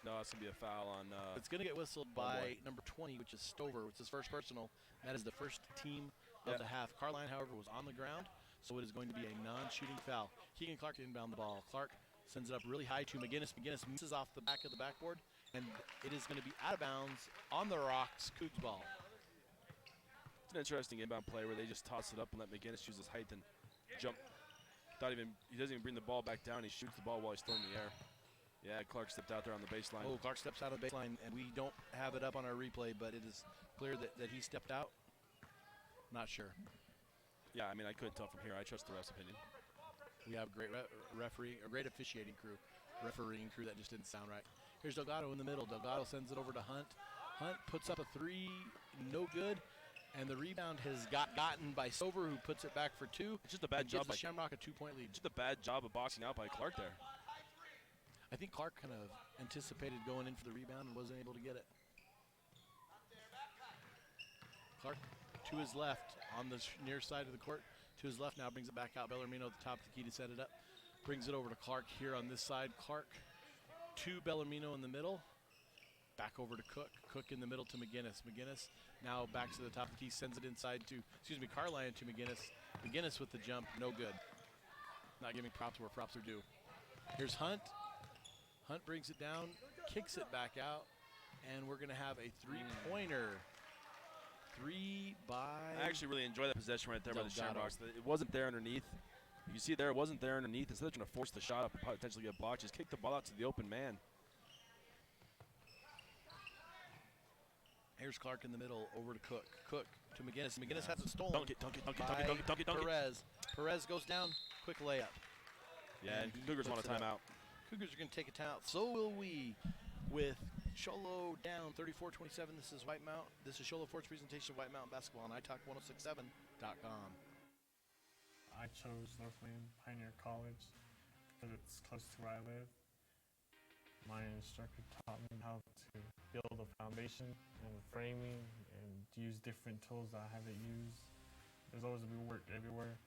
No, it's going to be a foul on... It's going to get whistled by number 20, which is Stover, which is his first personal. That is the first team of the half. Carline, however, was on the ground, so it is going to be a non-shooting foul. Keegan Clark inbound the ball. Clark sends it up really high to McGinnis. McGinnis misses off the back of the backboard, and it is going to be out of bounds on the rocks. Cougs ball. It's an interesting inbound play where they just toss it up and let McGinnis use his height and jump. He doesn't even bring the ball back down. He shoots the ball while he's still in the air. Yeah, Clark stepped out there on the baseline. Oh, Clark steps out of the baseline, and we don't have it up on our replay, but it is clear that he stepped out. Not sure. Yeah, I mean, I couldn't tell from here. I trust the ref's opinion. We have a great referee, a great officiating crew, refereeing crew. That just didn't sound right. Here's Delgado in the middle. Delgado sends it over to Hunt. Hunt puts up a three, no good, and the rebound has gotten by Stover, who puts it back for two. It's just a bad job by Shamrock, a 2-point lead. Just a bad job of boxing out by Clark there. I think Clark kind of anticipated going in for the rebound and wasn't able to get it. Clark to his left on the near side of the court. To his left now brings it back out. Bellarmino at the top of the key to set it up. Brings it over to Clark here on this side. Clark to Bellarmino in the middle. Back over to Cook. Cook in the middle to McGinnis. McGinnis now back to the top of the key. Sends it inside to, Carline to McGinnis. McGinnis with the jump. No good. Not giving props where props are due. Here's Hunt. Hunt brings it down, kicks it back out, and we're going to have a three-pointer. Three by... I actually really enjoy that possession right there by the Delgado. Shamrocks. It wasn't there underneath. You see there, it wasn't there underneath. Instead of trying to force the shot up and potentially get blocked, just kick the ball out to the open man. Here's Clark in the middle, over to Cook. Cook to McGinnis. McGinnis has it stolen. Dunk it. Perez. Perez goes down, quick layup. Yeah, and Cougars want a timeout. Cougars are going to take a timeout. So will we, with Sholo down 34-27. This is White Mountain. This is Sholo Ford's presentation of White Mountain basketball on italk1067.com. I chose Northland Pioneer College because it's close to where I live. My instructor taught me how to build a foundation and framing and use different tools that I haven't used. There's always been work everywhere.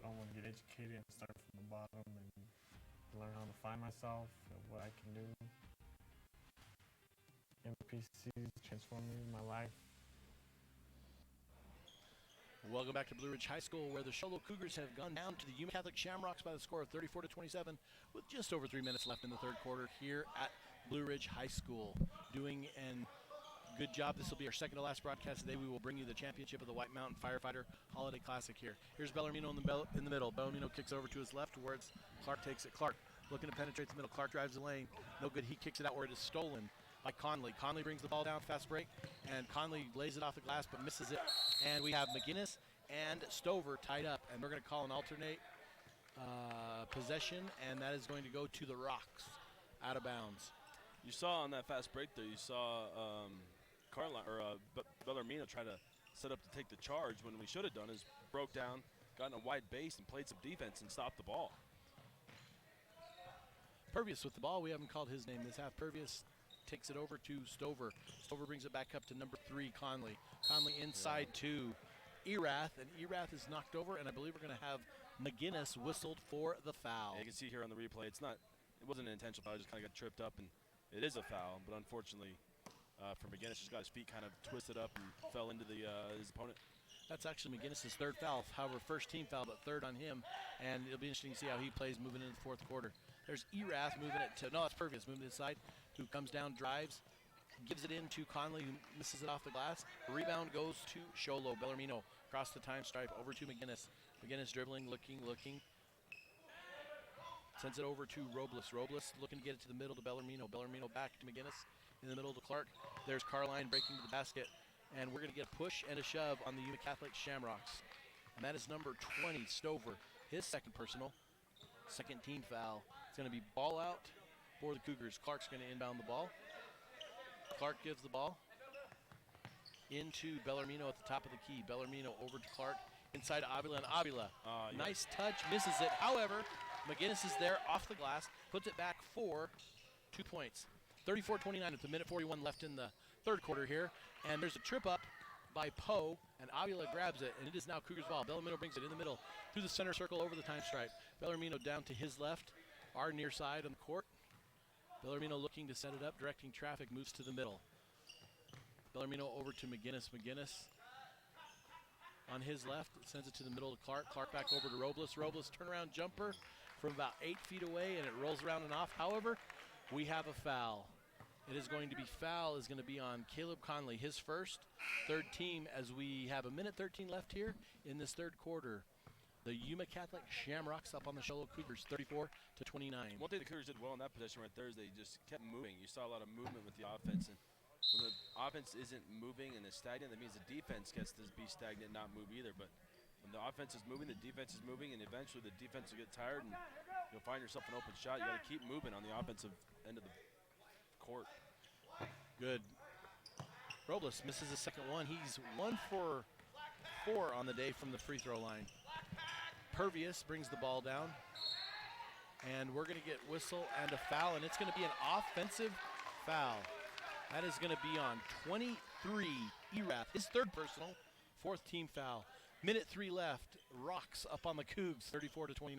I want to get educated and start from the bottom and learn how to find myself and what I can do. MPC's transformed my life. Welcome back to Blue Ridge High School, where the Sholo Cougars have gone down to the Yuma Catholic Shamrocks by the score of 34-27 with just over 3 minutes left in the third quarter here at Blue Ridge High School. Doing an good job. This will be our second to last broadcast today. We will bring you the championship of the White Mountain Firefighter Holiday Classic here. Here's Bellarmino in the middle. Bellarmino kicks over to his left towards Clark. Takes it. Clark looking to penetrate the middle. Clark drives the lane. No good. He kicks it out where it is stolen by Conley. Conley brings the ball down, fast break, and Conley lays it off the glass but misses it. And we have McGinnis and Stover tied up, and we're going to call an alternate possession, and that is going to go to the Rocks, out of bounds. You saw on that fast break there, you saw Bellarmino try to set up to take the charge when we should have done is broke down, gotten a wide base, and played some defense and stopped the ball. Purvius with the ball. We haven't called his name this half. Purvius takes it over to Stover. Stover brings it back up to number 3, Conley. Conley inside to Erath, and Erath is knocked over, and I believe we're going to have McGinnis whistled for the foul. Yeah, you can see here on the replay, it wasn't an intentional foul, it just kind of got tripped up, and it is a foul, but unfortunately for McGinnis, just got his feet kind of twisted up and fell into his opponent. That's actually McGinnis' third foul. However, first team foul, but third on him, and it'll be interesting to see how he plays moving into the fourth quarter. There's Erath moving it to, no, it's Purvius moving inside, who comes down, drives, gives it in to Conley, who misses it off the glass. The rebound goes to Sholo. Bellarmino across the time stripe over to McGinnis. McGinnis dribbling, looking. Sends it over to Robles. Robles looking to get it to the middle to Bellarmino. Bellarmino back to McGinnis. In the middle to Clark. There's Carline breaking to the basket. And we're going to get a push and a shove on the Yuma Catholic Shamrocks. And that is number 20, Stover. His second personal. Second team foul. It's going to be ball out for the Cougars. Clark's going to inbound the ball. Clark gives the ball into Bellarmino at the top of the key. Bellarmino over to Clark, inside to Avila, and Avila. Nice touch, misses it. However, McGinnis is there off the glass, puts it back for 2 points. 34-29 with a minute 41 left in the third quarter here. And there's a trip up by Poe, and Avila grabs it, and it is now Cougars ball. Bellarmino brings it in the middle through the center circle over the time stripe. Bellarmino down to his left, our near side on the court. Bellarmino looking to set it up, directing traffic, moves to the middle. Bellarmino over to McGinnis. McGinnis on his left, sends it to the middle to Clark. Clark back over to Robles. Robles turnaround jumper from about 8 feet away, and it rolls around and off. However, we have a foul. It is going to be on Caleb Conley, his first, third team, as we have a minute 13 left here in this third quarter. The Yuma Catholic Shamrocks up on the Show Low Cougars, 34-29. One thing the Cougars did well in that possession right there is they just kept moving. You saw a lot of movement with the offense, and when the offense isn't moving and is stagnant, that means the defense gets to be stagnant, not move either. But when the offense is moving, the defense is moving, and eventually the defense will get tired, and you'll find yourself an open shot. You got to keep moving on the offensive end of the court. Good. Robles misses the second one. He's 1 for 4 on the day from the free throw line. Pervious brings the ball down, and we're going to get whistle and a foul, and it's going to be an offensive foul. That is going to be on 23, Erath, his third personal, fourth team foul. Minute 3 left. Rocks up on the Cougs, 34-29.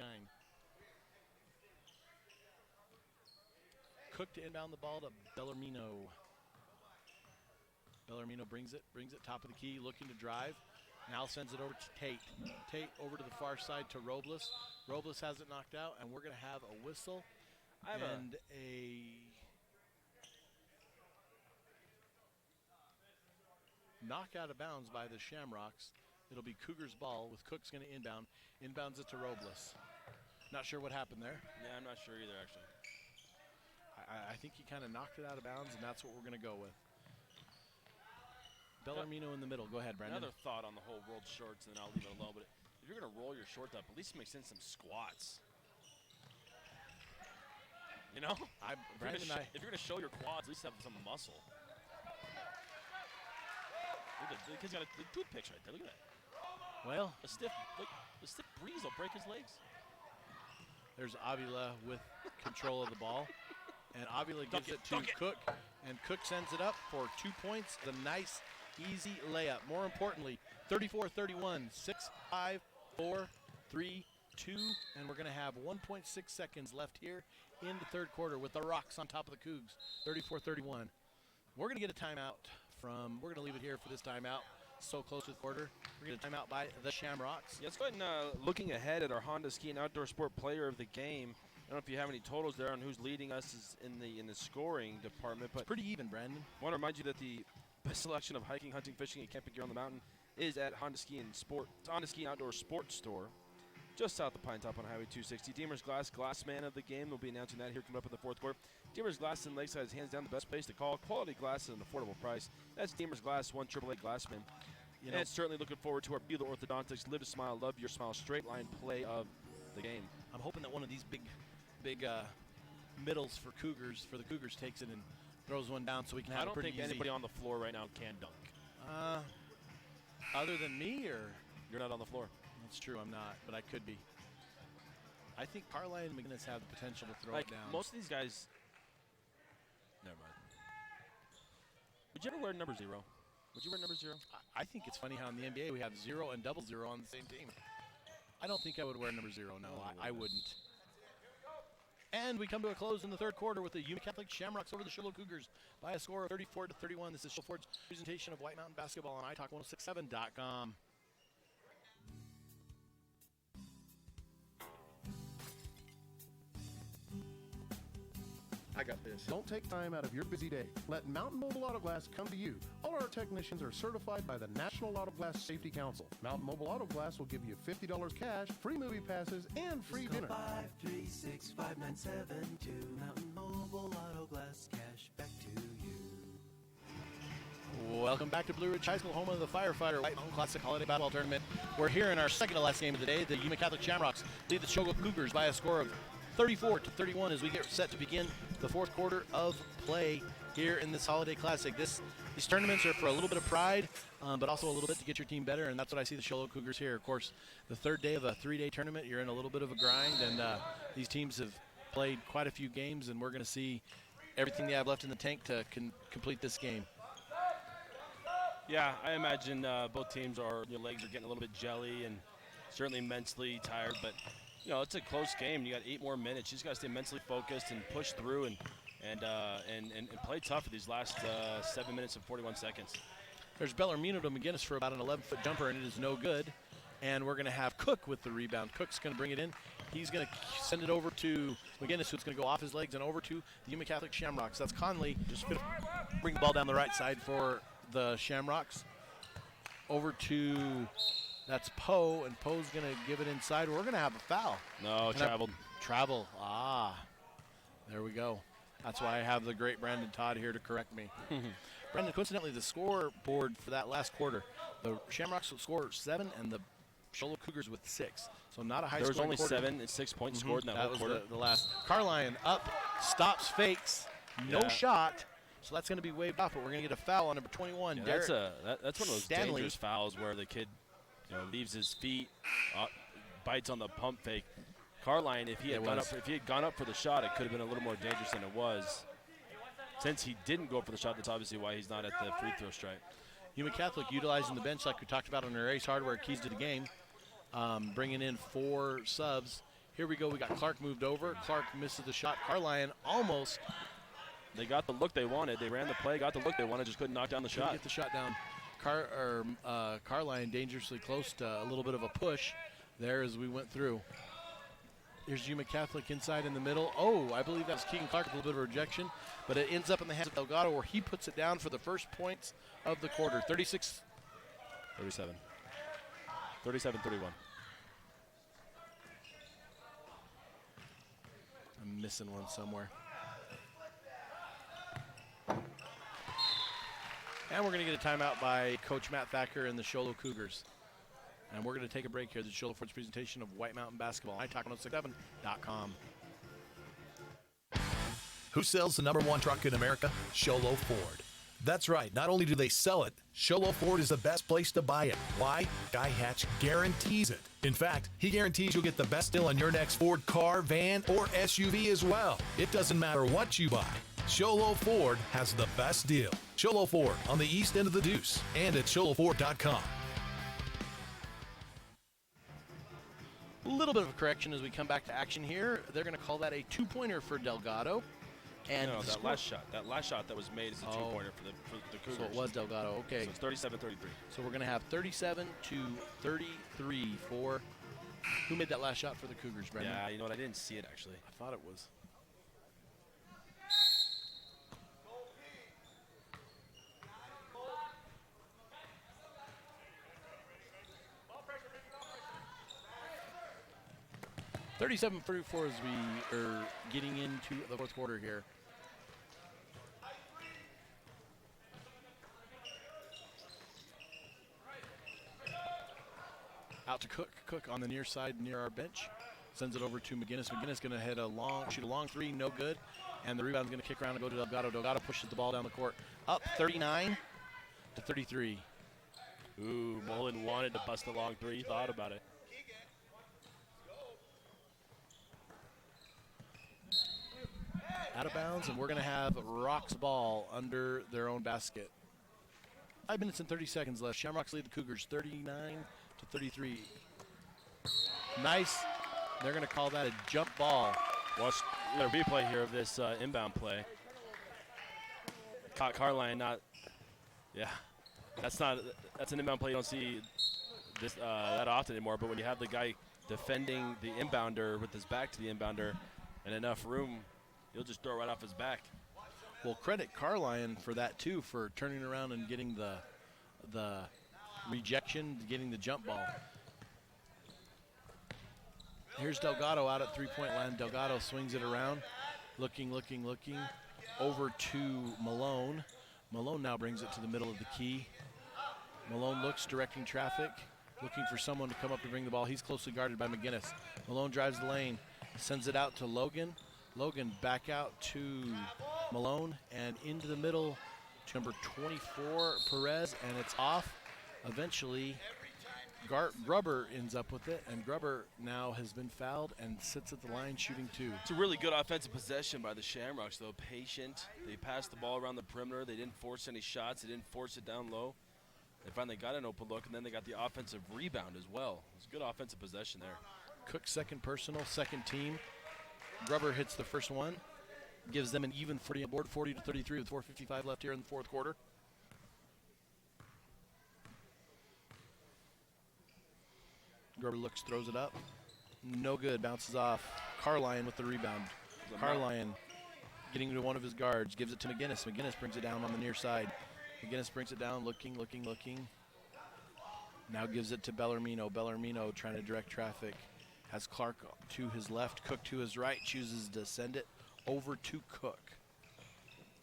Cook to inbound the ball to Bellarmino. Bellarmino brings it top of the key, looking to drive. Now sends it over to Tate. Tate over to the far side to Robles. Robles has it knocked out, and we're going to have a whistle and a knock out of bounds by the Shamrocks. It'll be Cougars ball with Cook's going to inbound. Inbounds it to Robles. Not sure what happened there. Yeah, I'm not sure either, actually. I think he kind of knocked it out of bounds, and that's what we're going to go with. Bellarmino in the middle. Go ahead, Brandon. Another thought on the whole rolled shorts, and then I'll leave it alone. But if you're going to roll your shorts up, at least mix in some squats. You know? If you're going to show your quads, at least have some muscle. Look at the kid's got the toothpicks right there. Look at that. Well, the stiff breeze will break his legs. There's Avila with control of the ball. And Avila gives it to Cook, and Cook sends it up for 2 points. The nice, easy layup. More importantly, 34-31, 6, 5, 4, 3, 2, and we're going to have 1.6 seconds left here in the third quarter with the Rocks on top of the Cougs, 34-31. We're going to get a timeout we're going to leave it here for this timeout. So close to the quarter. We're going to timeout by the Shamrocks. Yeah, let's go ahead and looking ahead at our Honda Ski and Outdoor Sport Player of the Game. I don't know if you have any totals there on who's leading us in the scoring department, but it's pretty even, Brandon. I want to remind you that the best selection of hiking, hunting, fishing, and camping gear on the mountain is at Honda Ski and Outdoor Sports Store, just south of Pine Top on Highway 260. Deemer's Glass Man of the Game. We'll be announcing that here coming up in the fourth quarter. Deemer's Glass in Lakeside is hands down the best place to call. Quality glass at an affordable price. That's Deemer's Glass, 1-888 Glassman. And certainly looking forward to our Bueller Orthodontics Live to Smile, Love Your Smile straight line play of the game. I'm hoping that one of these big middles for the Cougars takes it and throws one down so we can have a pretty easy. I don't think anybody on the floor right now can dunk. Other than me, or? You're not on the floor. That's true, I'm not, but I could be. I think Carline and McGinnis have the potential to throw it down. Most of these guys, never mind. Would you ever wear number 0? Would you wear number 0? I think it's funny how in the NBA we have 0 and 00 on the same team. I don't think I would wear number 0, no, I wouldn't. And we come to a close in the third quarter with the Yuma Catholic Shamrocks over the Show Low Cougars by a score of 34-31. This is Show Ford's presentation of White Mountain Basketball on iTalk1067.com. I got this. Don't take time out of your busy day. Let Mountain Mobile Auto Glass come to you. All our technicians are certified by the National Auto Glass Safety Council. Mountain Mobile Auto Glass will give you $50 cash, free movie passes, and free dinner. 536-5972. Mountain Mobile Auto Glass, cash back to you. Welcome back to Blue Ridge High School, home of the Firefighter White Mountain Classic Holiday Basketball Tournament. We're here in our second to last game of the day. The Yuma Catholic Shamrocks lead the Show Low Cougars by a score of 34-31 as we get set to begin the fourth quarter of play here in this Holiday Classic. These tournaments are for a little bit of pride, but also a little bit to get your team better, and that's what I see the Show Low Cougars here. Of course, the third day of a 3-day tournament, you're in a little bit of a grind, and these teams have played quite a few games, and we're going to see everything they have left in the tank to complete this game. Yeah, I imagine both teams your legs are getting a little bit jelly and certainly mentally tired, but it's a close game. You got 8 more minutes. You just got to stay mentally focused and push through and play tough for these last 7 minutes and 41 seconds. There's Bellarmino to McGinnis for about an 11-foot jumper, and it is no good. And we're going to have Cook with the rebound. Cook's going to bring it in. He's going to send it over to McGinnis, who's going to go off his legs and over to the Yuma Catholic Shamrocks. That's Conley. Just going to bring the ball down the right side for the Shamrocks. Over to, that's Poe, and Poe's going to give it inside. We're going to have a foul. No, traveled. Travel. There we go. That's why I have the great Brandon Todd here to correct me. Brandon, coincidentally, the scoreboard for that last quarter, the Shamrocks scored 7 and the Show Low Cougars with 6. So not a high score. There was only quarter. 7 and 6 points scored in that whole quarter. That was the last. Carline up, stops, fakes, no shot. So that's going to be waved off, but we're going to get a foul on number 21. Yeah, that's one of those Stanley. dangerous fouls where the kid leaves his feet, bites on the pump fake. Carline, if he had gone up for the shot, it could have been a little more dangerous than it was. Since he didn't go for the shot, that's obviously why he's not at the free throw stripe. Yuma Catholic utilizing the bench like we talked about on our Ace Hardware keys to the game, bringing in 4 subs. Here we go. We got Clark moved over. Clark misses the shot. Carline almost. They got the look they wanted. They ran the play, got the look they wanted, just couldn't knock down the shot. Get the shot down. Carline dangerously close to a little bit of a push there as we went through. Here's Yuma Catholic inside in the middle. Oh, I believe that's Keegan Clark, a little bit of a rejection, but it ends up in the hands of Delgado where he puts it down for the first points of the quarter. 36. 37. 37-31. I'm missing one somewhere. And we're going to get a timeout by Coach Matt Thacker and the Show Low Cougars. And we're going to take a break here. The Show Low Ford's presentation of White Mountain Basketball. iTalk1067.com. Who sells the #1 truck in America? Show Low Ford. That's right. Not only do they sell it, Show Low Ford is the best place to buy it. Why? Guy Hatch guarantees it. In fact, he guarantees you'll get the best deal on your next Ford car, van, or SUV as well. It doesn't matter what you buy. Show Low Ford has the best deal. Show Low Ford on the east end of the Deuce and at ShowLowFord.com. A little bit of a correction as we come back to action here. They're going to call that a 2-pointer for Delgado. And no, that last shot that was made is a 2-pointer for the Cougars. So it was Delgado. Okay. So it's 37-33. So we're going to have 37-33 for who made that last shot for the Cougars, Brendan? Yeah, you know what? I didn't see it actually. I thought it was. .37-34 as we are getting into the fourth quarter here. Out to Cook. Cook on the near side near our bench. Sends it over to McGinnis. McGinnis going to shoot a long 3, no good. And the rebound's going to kick around and go to Delgado. Delgado pushes the ball down the court. Up 39-33. Ooh, Mullen wanted to bust a long 3. He thought about it. Out of bounds, and we're going to have Rock's ball under their own basket. 5 minutes and 30 seconds left. Shamrocks lead the Cougars 39-33. Nice. They're going to call that a jump ball. Watch the replay here of this inbound play. Caught Carline that's an inbound play you don't see that often anymore, but when you have the guy defending the inbounder with his back to the inbounder and enough room, he'll just throw right off his back. Well, credit Carline for that too, for turning around and getting the rejection, getting the jump ball. Here's Delgado out at three-point line. Delgado swings it around, looking, over to Malone. Malone now brings it to the middle of the key. Malone looks, directing traffic, looking for someone to come up to bring the ball. He's closely guarded by McGinnis. Malone drives the lane, sends it out to Logan. Logan back out to Malone and into the middle to number 24, Perez, and it's off. Eventually, Grubber ends up with it, and Grubber now has been fouled and sits at the line shooting 2. It's a really good offensive possession by the Shamrocks, though. Patient. They passed the ball around the perimeter. They didn't force any shots. They didn't force it down low. They finally got an open look, and then they got the offensive rebound as well. It's a good offensive possession there. Cook second personal, second team. Grubber hits the first one. Gives them an even 40 on board, 40-33 with 4:55 left here in the fourth quarter. Grubber looks, throws it up. No good, bounces off. Carline with the rebound. Carline getting to one of his guards, gives it to McGinnis. McGinnis brings it down on the near side. McGinnis brings it down, looking. Now gives it to Bellarmino. Bellarmino trying to direct traffic. Has Clark to his left, Cook to his right, chooses to send it over to Cook.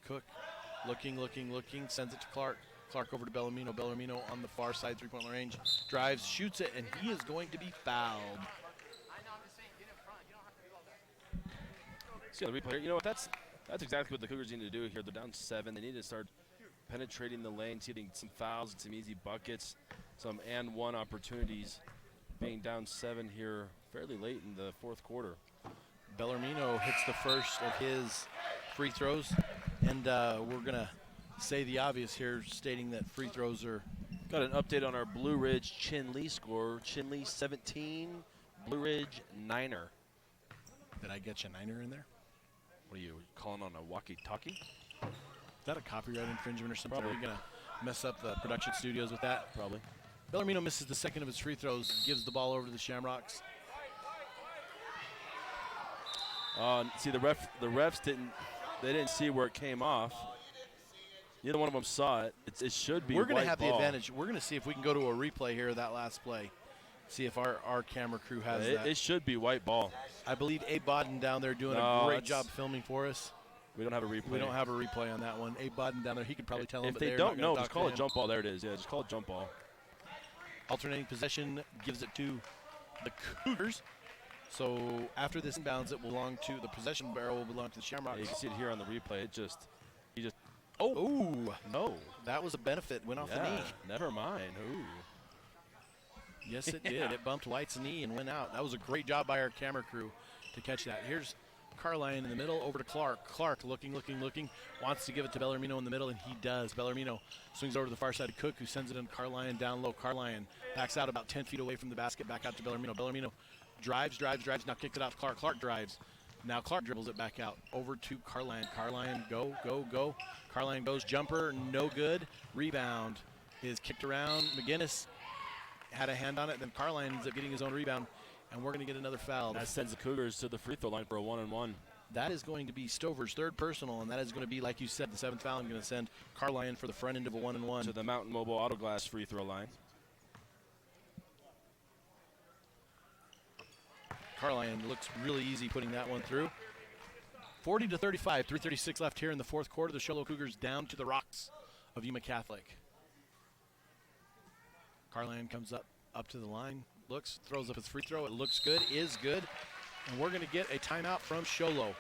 Cook looking, sends it to Clark. Clark over to Bellarmino. Bellarmino on the far side, three-point range. Drives, shoots it, and he is going to be fouled. See the replay. You know what? That's exactly what the Cougars need to do here. They're down 7. They need to start penetrating the lane, getting some fouls and some easy buckets, some and one opportunities. Being down 7 here fairly late in the fourth quarter. Bellarmino hits the first of his free throws, and we're going to say the obvious here, stating that free throws are... Got an update on our Blue Ridge Chinle score. Chinle 17, Blue Ridge 9er. Did I get you a 9er in there? What are you calling on a walkie-talkie? Is that a copyright infringement or something? Probably. Are you going to mess up the production studios with that? Probably. Bellarmino misses the second of his free throws, gives the ball over to the Shamrocks. See, the refs didn't see where it came off. Neither one of them saw it. It should be. We're going to have ball. the advantage. We're going to see if we can go to a replay here of that last play. See if our camera crew has that. It should be white ball. I believe Abe Bodden down there doing a great job filming for us. We don't have a replay. We don't have a replay on that one. Abe Bodden down there, he could probably tell them. If they don't know, just call it jump ball. There it is. Yeah, just call it jump ball. Alternating possession gives it to the Cougars. So after this inbounds, it will belong to the possession barrel. Will belong to the Shamrocks. Yeah, you can see it here on the replay. He just. Oh no! That was a benefit. Went off the knee. Never mind. Ooh. Yes, it did. It bumped White's knee and went out. That was a great job by our camera crew to catch that. Here's Carline in the middle, over to Clark. Clark looking, wants to give it to Bellarmino in the middle, and he does. Bellarmino swings over to the far side of Cook, who sends it in Carline down low. Carline backs out about 10 feet away from the basket, back out to Bellarmino. Bellarmino drives, now kicks it out to Clark. Clark drives. Now Clark dribbles it back out over to Carline. Carline, go. Carline goes, jumper, no good. Rebound is kicked around. McGinnis had a hand on it, then Carline ends up getting his own rebound, and we're going to get another foul. That sends the Cougars to the free throw line for a 1-on-1. That is going to be Stover's third personal, and that is going to be, like you said, the seventh foul. I'm going to send Carline for the front end of a 1-on-1. To the Mountain Mobile Auto Glass free throw line. Carline looks really easy putting that one through. 40-35, 3:36 left here in the fourth quarter. The Show Cougars down to the Rocks of Yuma Catholic. Carline comes up to the line, looks, throws up his free throw. It looks good, is good. And we're going to get a timeout from Sholo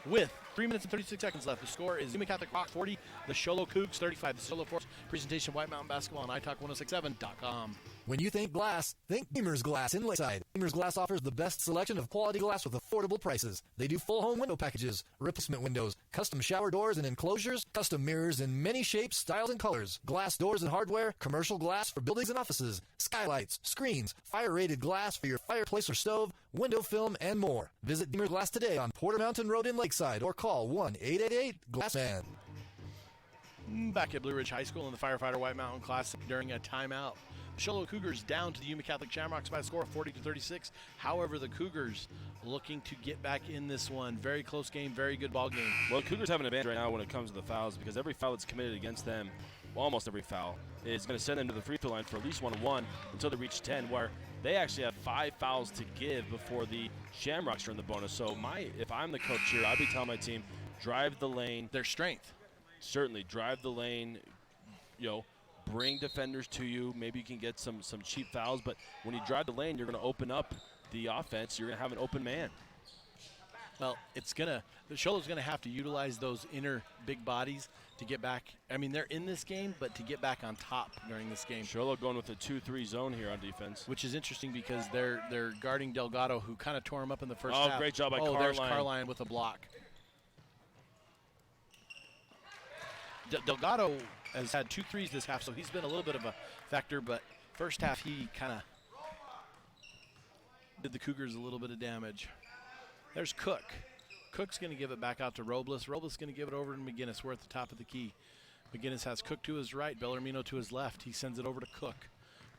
with 3 minutes and 36 seconds left. The score is Yuma Catholic Rock 40, the Sholo Cougs 35. The Sholo Force presentation, White Mountain Basketball on iTalk1067.com. When you think glass, think Beamer's Glass in Lakeside. Beamer's Glass offers the best selection of quality glass with affordable prices. They do full home window packages, replacement windows, custom shower doors and enclosures, custom mirrors in many shapes, styles, and colors, glass doors and hardware, commercial glass for buildings and offices, skylights, screens, fire-rated glass for your fireplace or stove, window film, and more. Visit Beamer's Glass today on Porter Mountain Road in Lakeside or call 1-888-GLASSMAN. Back at Blue Ridge High School in the Firefighter White Mountain Classic during a timeout. The Sholo Cougars down to the Yuma Catholic Shamrocks by a score of 40-36. However, the Cougars looking to get back in this one. Very close game, very good ball game. Well, Cougars have an advantage right now when it comes to the fouls because every foul that's committed against them, well, almost every foul, is going to send them to the free throw line for at least 1-1 until they reach 10, where they actually have 5 fouls to give before the Shamrocks are in the bonus. So if I'm the coach here, I'd be telling my team, drive the lane. Their strength. Certainly, drive the lane, bring defenders to you. Maybe you can get some cheap fouls, but when you drive the lane, you're going to open up the offense. You're going to have an open man. Well, the Sholo's gonna have to utilize those inner big bodies to get back. I mean, they're in this game, but to get back on top during this game. Sholo going with a 2-3 zone here on defense. Which is interesting because they're guarding Delgado, who kind of tore him up in the first half. Oh, great job by Carline. Oh, there's Carline with a block. Delgado has had 2 threes this half, so he's been a little bit of a factor, but first half he kind of did the Cougars a little bit of damage. There's Cook. Cook's going to give it back out to Robles. Robles going to give it over to McGinnis. We're at the top of the key. McGinnis has Cook to his right, Bellarmino to his left. He sends it over to Cook.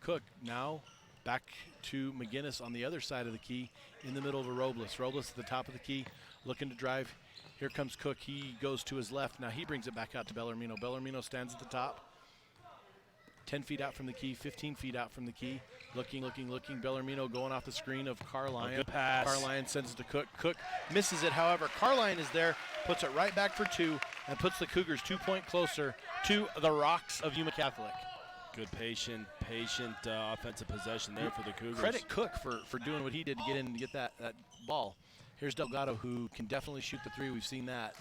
Cook now back to McGinnis on the other side of the key in the middle to Robles. Robles at the top of the key looking to drive. Here comes Cook. He goes to his left. Now he brings it back out to Bellarmino. Bellarmino stands at the top. 10 feet out from the key, 15 feet out from the key. Looking. Bellarmino going off the screen of Carline. Good pass. Carline sends it to Cook. Cook misses it, however. Carline is there, puts it right back for 2, and puts the Cougars 2 point closer to the Rocks of Yuma Catholic. Good patient offensive possession there for the Cougars. Credit Cook for doing what he did to get in and get that ball. Here's Delgado, who can definitely shoot the 3. We've seen that.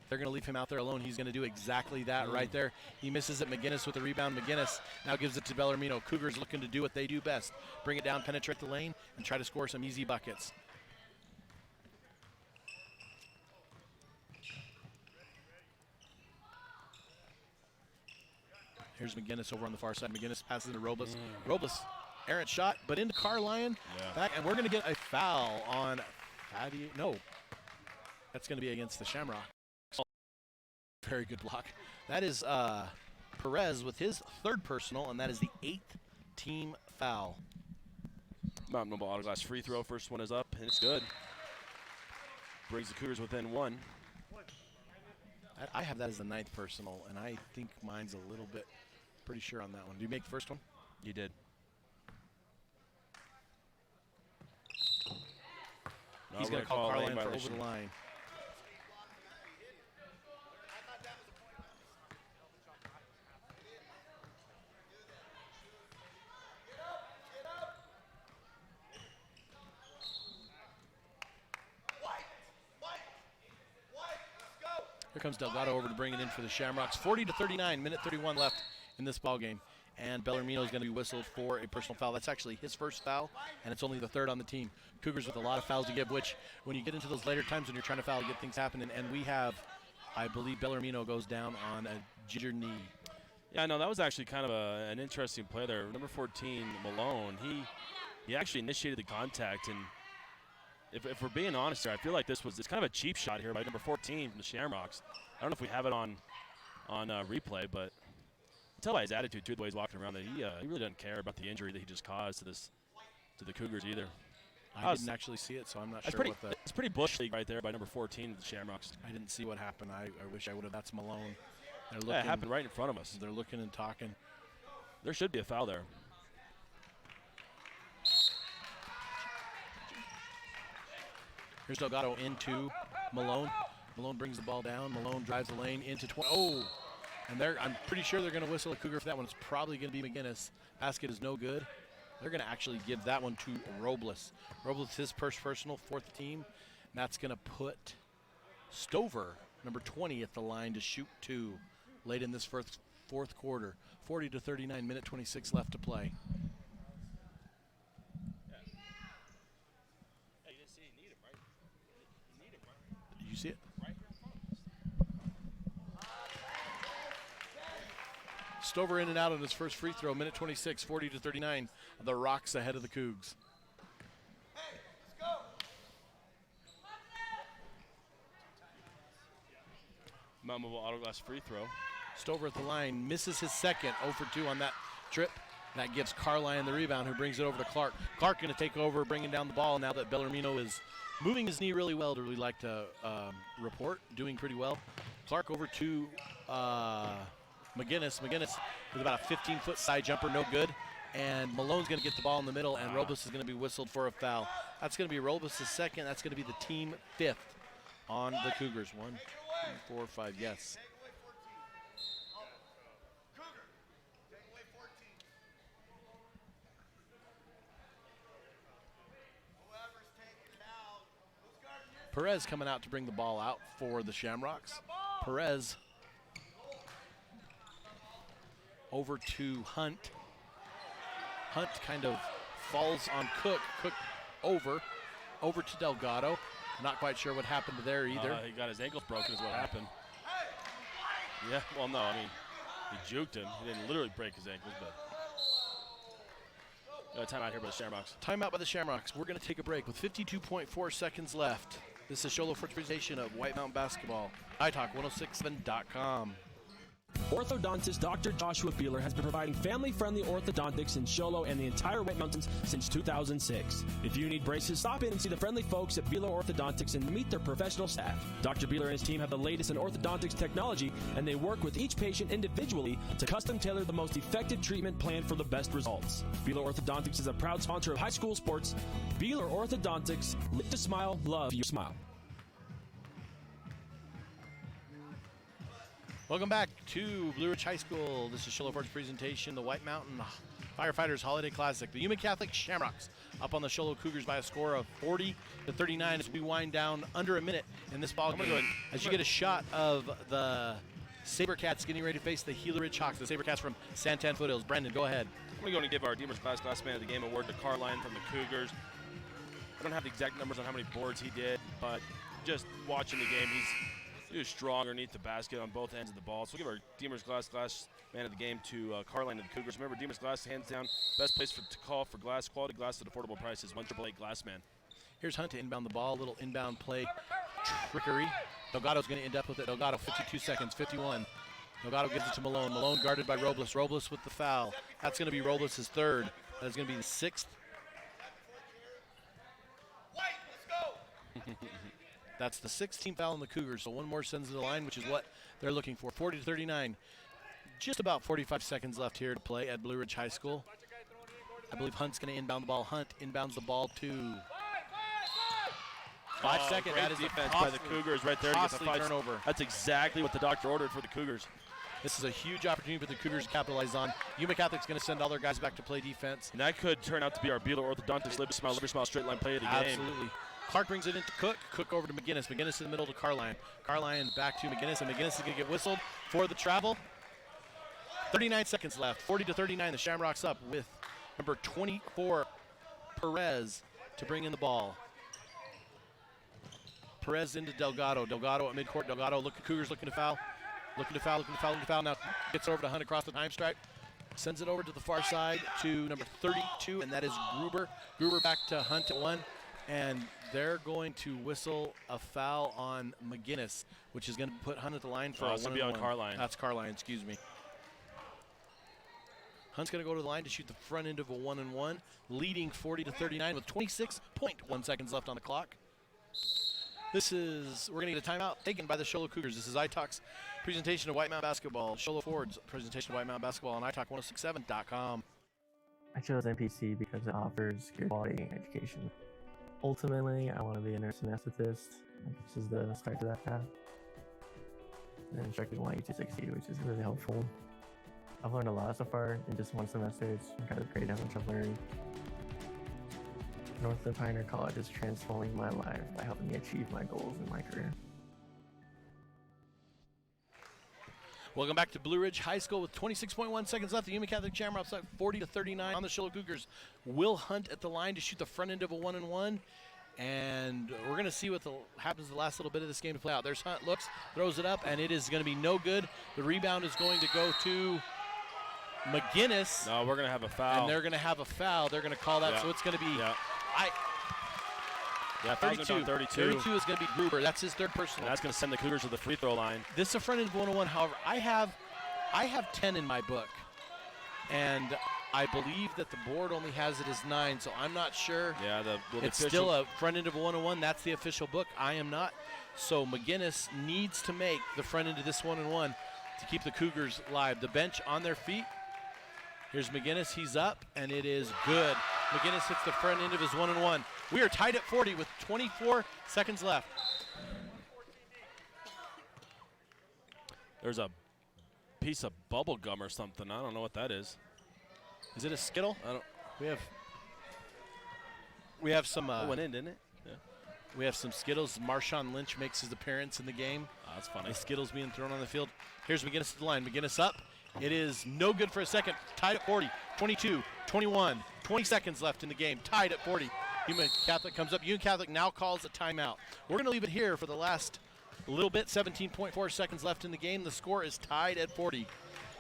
They're going to leave him out there alone. He's going to do exactly that right there. He misses it. McGinnis with the rebound. McGinnis now gives it to Bellarmino. Cougars looking to do what they do best. Bring it down, penetrate the lane, and try to score some easy buckets. Here's McGinnis over on the far side. McGinnis passes to Robles. Robles, errant shot, but into Carline. Back, and we're going to get a foul on Thaddeus. No, that's going to be against the Shamrocks. Very good block. That is Perez with his 3rd personal, and that is the 8th team foul. Mountain Mobile Auto Glass free throw. First one is up, and it's good. Brings the Cougars within 1. I have that as the 9th personal, and I think mine's a little bit pretty sure on that one. Did you make the first one? You did. He's going to call Carline for over the line. Here comes Delgado over to bring it in for the Shamrocks. 40-39, minute 31 left in this ball game. And Bellarmino is going to be whistled for a personal foul. That's actually his first foul, and it's only the 3rd on the team. Cougars with a lot of fouls to give, which when you get into those later times when you're trying to foul, get things happening. And we have, I believe, Bellarmino goes down on a ginger knee. Yeah, no, that was actually kind of an interesting play there. Number 14, Malone, he actually initiated the contact, and if we're being honest here, I feel like it's kind of a cheap shot here by number 14 from the Shamrocks. I don't know if we have it on replay, but tell by his attitude too, the way he's walking around, that he really doesn't care about the injury that he just caused to the Cougars either. I didn't actually see it, so I'm not sure what the... It's pretty bush league right there by number 14 of the Shamrocks. I didn't see what happened. I wish I would have. That's Malone. Yeah, it happened right in front of us. They're looking and talking. There should be a foul there. Here's Delgado into Malone. Malone brings the ball down. Malone drives the lane into 20. Oh! And I'm pretty sure they're going to whistle a Cougar for that one. It's probably going to be McGinnis. Basket is no good. They're going to actually give that one to Robles. Robles, his first personal, 4th team. And that's going to put Stover, number 20, at the line to shoot 2 late in this fourth quarter. 40-39, minute 26 left to play. Did you see it? Stover in and out on his first free throw, minute 26, 40-39. The Rocks ahead of the Cougs. Mount Mobile Auto Glass free throw. Stover at the line, misses his second, 0 for 2 on that trip. That gives Carline the rebound, who brings it over to Clark. Clark going to take over, bringing down the ball now that Bellarmino is moving his knee really well, to really like to report, doing pretty well. Clark over to McGinnis. McGinnis with about a 15-foot side jumper, no good. And Malone's going to get the ball in the middle, and Robles is going to be whistled for a foul. That's going to be Robles' second. That's going to be the team 5th on the Cougars. 1, 2, 3, 4, 5, yes. Perez coming out to bring the ball out for the Shamrocks. Perez over to Hunt. Hunt kind of falls on Cook. Cook over to Delgado. Not quite sure what happened there either. He got his ankles broken is what happened. Yeah, well, no, I mean, he juked him. He didn't literally break his ankles, but. Got a timeout here by the Shamrocks. Timeout by the Shamrocks. We're going to take a break with 52.4 seconds left. This is Show Ford's presentation of White Mountain Basketball. iTalk1067.com. Orthodontist Dr. Joshua Beeler has been providing family-friendly orthodontics in Show Low and the entire White Mountains since 2006. If you need braces, stop in and see the friendly folks at Beeler Orthodontics and meet their professional staff. Dr. Beeler and his team have the latest in orthodontics technology, and they work with each patient individually to custom tailor the most effective treatment plan for the best results. Beeler Orthodontics is a proud sponsor of high school sports. Beeler Orthodontics, live to smile, love your smile. Welcome back to Blue Ridge High School. This is Show Ford's presentation, the White Mountain Firefighters Holiday Classic. The Yuma Catholic Shamrocks up on the Show Cougars by a score of 40-39 as we wind down under a minute in this ball game. As you get a shot of the Sabercats getting ready to face the Gila Ridge Hawks, the Sabercats from Santan Foothills. Brendan, go ahead. We're going to give our Deemer's Class Man of the Game award to Carline from the Cougars. I don't have the exact numbers on how many boards he did, but just watching the game, he was strong underneath the basket on both ends of the ball. So we'll give our Deemer's Glass Man of the Game to Carline of the Cougars. Remember, Deemer's Glass, hands down, best place to call for glass, quality glass at affordable prices. 1-888 Glass Man. Here's Hunt to inbound the ball. A little inbound play trickery. Delgado's going to end up with it. Delgado, 52 seconds, 51. Delgado gives it to Malone. Malone guarded by Robles. Robles with the foul. That's going to be Robles' third. That is going to be the sixth. That's the 16th foul on the Cougars, so one more sends to the line, which is what they're looking for. 40-39. Just about 45 seconds left here to play at Blue Ridge High School. I believe Hunt's going to inbound the ball. Hunt inbounds the ball to 5 seconds. Great That is defense by the Cougars right there to get the turnover. That's exactly what the doctor ordered for the Cougars. This is a huge opportunity for the Cougars to capitalize on. Yuma Catholic's going to send all their guys back to play defense. And that could turn out to be our Beeler Orthodontics Live Smile straight line play of the game. Absolutely. Clark brings it into Cook. Cook over to McGinnis. McGinnis in the middle to Carline. Carline back to McGinnis, and McGinnis is going to get whistled for the travel. 39 seconds left. 40-39. The Shamrocks up with number 24, Perez, to bring in the ball. Perez into Delgado. Delgado at midcourt. Delgado, Cougars looking to foul. Looking to foul. Now gets over to Hunt across the time stripe. Sends it over to the far side to number 32, and that is Gruber. Gruber back to Hunt at one. And they're going to whistle a foul on McGinnis, which is going to put Hunt at the line for a 1-on-1. On Carline. That's Carline, excuse me. Hunt's going to go to the line to shoot the front end of a 1-on-1, leading 40-39 with 26.1 seconds left on the clock. We're going to get a timeout taken by the Show Cougars. This is iTalk's presentation of White Mountain Basketball. Show Ford's presentation of White Mountain Basketball on iTalk1067.com. I chose NPC because it offers good quality education. Ultimately, I want to be a nurse anesthetist. This is the start to that path. And instructors want you to succeed, which is really helpful. I've learned a lot so far in just one semester. It's kind of great how much I've learned. Northland Pioneer College is transforming my life by helping me achieve my goals in my career. Welcome back to Blue Ridge High School with 26.1 seconds left. The Yuma Catholic Shamrocks up 40-39 on the Show Cougars. Will Hunt at the line to shoot the front end of a 1-on-1. And we're going to see what happens the last little bit of this game to play out. There's Hunt, looks, throws it up, and it is going to be no good. The rebound is going to go to McGinnis. No, we're going to have a foul. And they're going to have a foul. They're going to call that, so it's going to be 32. 32 is going to be Gruber. That's his third personal. And that's going to send the Cougars to the free throw line. This is a front end of 1-on-1. However, I have 10 in my book, and I believe that the board only has it as 9, so I'm not sure. Yeah, it's still a front end of a 1-on-1. That's the official book. I am not. So McGinnis needs to make the front end of this 1-on-1 to keep the Cougars live. The bench on their feet. Here's McGinnis. He's up, and it is good. McGinnis hits the front end of his 1-on-1. We are tied at 40 with 24 seconds left. There's a piece of bubble gum or something. I don't know what that is. Is it a Skittle? We have some. It went in, didn't it? Yeah. We have some Skittles. Marshawn Lynch makes his appearance in the game. Oh, that's funny. The Skittles being thrown on the field. Here's McGinnis at the line. McGinnis up. It is no good for a second. Tied at 40, 22, 21, 20 seconds left in the game. Tied at 40. Union Catholic comes up. Union Catholic now calls a timeout. We're going to leave it here for the last little bit. 17.4 seconds left in the game. The score is tied at 40.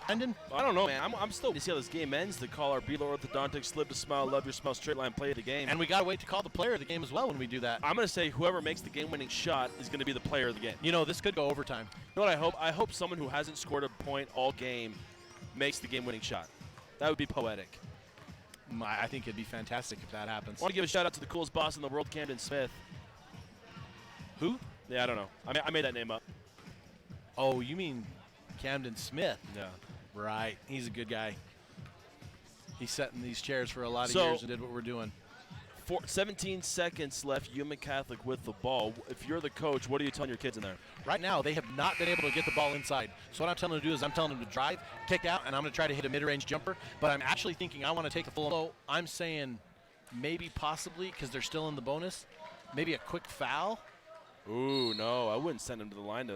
Brendan? I don't know, man. I'm still to see how this game ends. To call our Beeler Orthodontics Live to Smile, Love Your Smile straight line play of the game. And we got to wait to call the player of the game as well when we do that. I'm going to say whoever makes the game-winning shot is going to be the player of the game. You know, this could go overtime. You know what I hope? I hope someone who hasn't scored a point all game makes the game-winning shot. That would be poetic. I think it'd be fantastic if that happens. I want to give a shout-out to the coolest boss in the world, Camden Smith. Who? Yeah, I don't know. I made that name up. Oh, you mean Camden Smith? Yeah. Right. He's a good guy. He sat in these chairs for a lot of years and did what we're doing. 17 seconds left, Union Catholic with the ball. If you're the coach, what are you telling your kids in there? Right now, they have not been able to get the ball inside. So what I'm telling them to do is I'm telling them to drive, kick out, and I'm going to try to hit a mid-range jumper. But I'm actually thinking I want to take a full low. I'm saying maybe possibly, because they're still in the bonus, maybe a quick foul. Ooh, no. I wouldn't send them to the line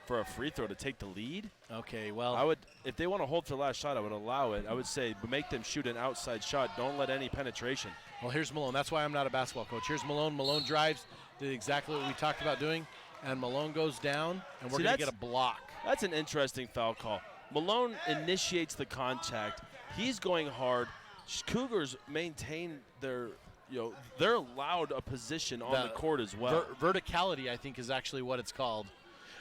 for a free throw to take the lead. Okay, well. I would, if they want to hold for the last shot, I would allow it. I would say make them shoot an outside shot. Don't let any penetration. Well, here's Malone. That's why I'm not a basketball coach. Here's Malone. Malone drives, did exactly what we talked about doing, and Malone goes down, and we're going to get a block. That's an interesting foul call. Malone initiates the contact. He's going hard. Cougars maintain their, they're allowed a position on the court as well. Verticality, I think, is actually what it's called.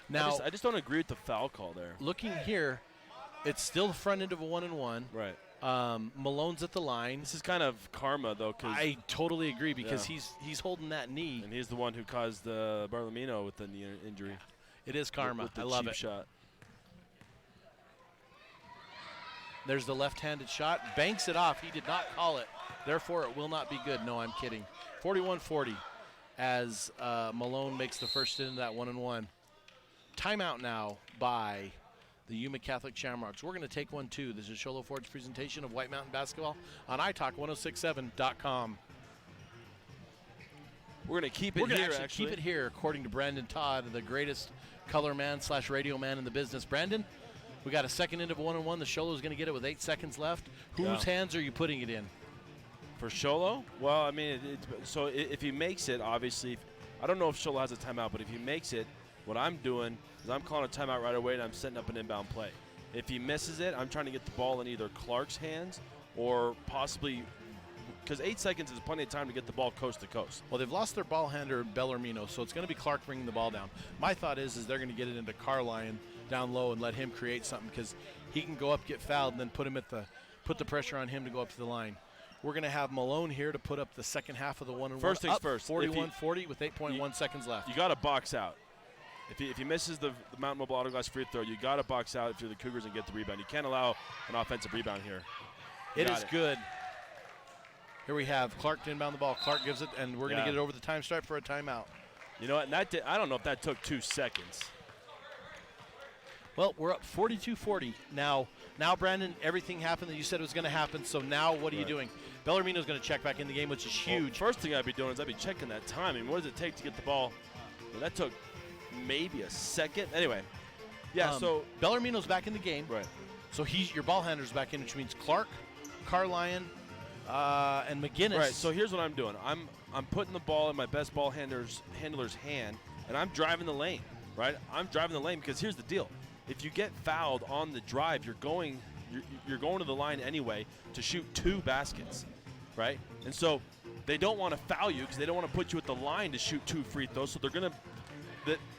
Now, I just don't agree with the foul call there. Looking here, it's still the front end of a 1-and-1. Right. Malone's at the line. This is kind of karma, though. Cause I totally agree because he's holding that knee. And he's the one who caused Barlamino with the knee injury. Yeah. It is karma. With the I love it. Shot. There's the left-handed shot. Banks it off. He did not call it. Therefore, it will not be good. No, I'm kidding. 41-40 as Malone makes the first into that 1-and-1. Timeout now by the Yuma Catholic Shamrocks. We're going to take one, too. This is Sholo Ford's presentation of White Mountain Basketball on iTalk1067.com. We're going to keep it here. We're going to actually keep it here, according to Brandon Todd, the greatest color man / radio man in the business. Brandon, we got a second into 1-and-1. The Sholo's going to get it with 8 seconds left. Whose hands are you putting it in? For Sholo? Well, I mean, so if he makes it, obviously, I don't know if Sholo has a timeout, but if he makes it, what I'm doing is I'm calling a timeout right away, and I'm setting up an inbound play. If he misses it, I'm trying to get the ball in either Clark's hands or possibly – because 8 seconds is plenty of time to get the ball coast to coast. Well, they've lost their ball handler, Bellarmino, so it's going to be Clark bringing the ball down. My thought is they're going to get it into Carlion down low and let him create something because he can go up, get fouled, and then put the pressure on him to go up to the line. We're going to have Malone here to put up the second half of the 1-and-1. First things first. 41-40 with 8.1 seconds left. You got to box out. If he misses the Mountain Mobile Auto Glass free throw, you got to box out if you're the Cougars and get the rebound. You can't allow an offensive rebound here. It is good. Here we have Clark to inbound the ball. Clark gives it, and we're going to get it over the time stripe for a timeout. You know what? And I don't know if that took 2 seconds. Well, we're up 42-40. Now, Brandon, everything happened that you said was going to happen, so now what are you doing? Bellarmino's going to check back in the game, which is huge. Well, first thing I'd be doing is I'd be checking that time. I mean, what does it take to get the ball? Well, that took maybe a second. Anyway, so Bellarmino's back in the game. Right. So your ball handler's back in, which means Clark, Carlion, and McGinnis. Right. So here's what I'm doing. I'm putting the ball in my best ball handler's hand, and I'm driving the lane. Right. I'm driving the lane because here's the deal. If you get fouled on the drive, you're going to the line anyway to shoot 2 baskets, right? And so they don't want to foul you because they don't want to put you at the line to shoot 2 free throws. So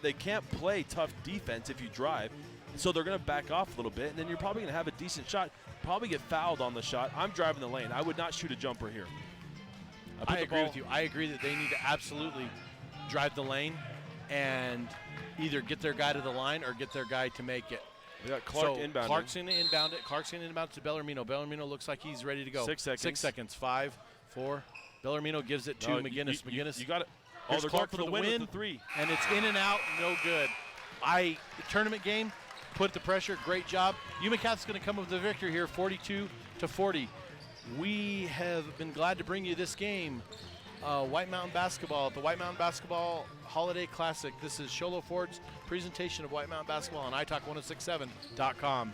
they can't play tough defense if you drive. And so they're going to back off a little bit, and then you're probably going to have a decent shot. Probably get fouled on the shot. I'm driving the lane. I would not shoot a jumper here. I agree with you. I agree that they need to absolutely drive the lane and either get their guy to the line or get their guy to make it. We got Clark inbounding. Clark's going to inbound it. Clark's going to inbound it to Bellarmino. Bellarmino looks like he's ready to go. 6 seconds. 6 seconds. 5, 4. Bellarmino gives it to McGinnis. McGinnis. You got it. Here's they're Clark going for the win with the 3. And it's in and out. No good. Tournament game, put the pressure. Great job. Yuma Catholic's going to come up with the victory here, 42-40. We have been glad to bring you this game White Mountain Basketball at the White Mountain Basketball Holiday Classic. This is Sholo Ford's presentation of White Mountain Basketball on iTalk1067.com.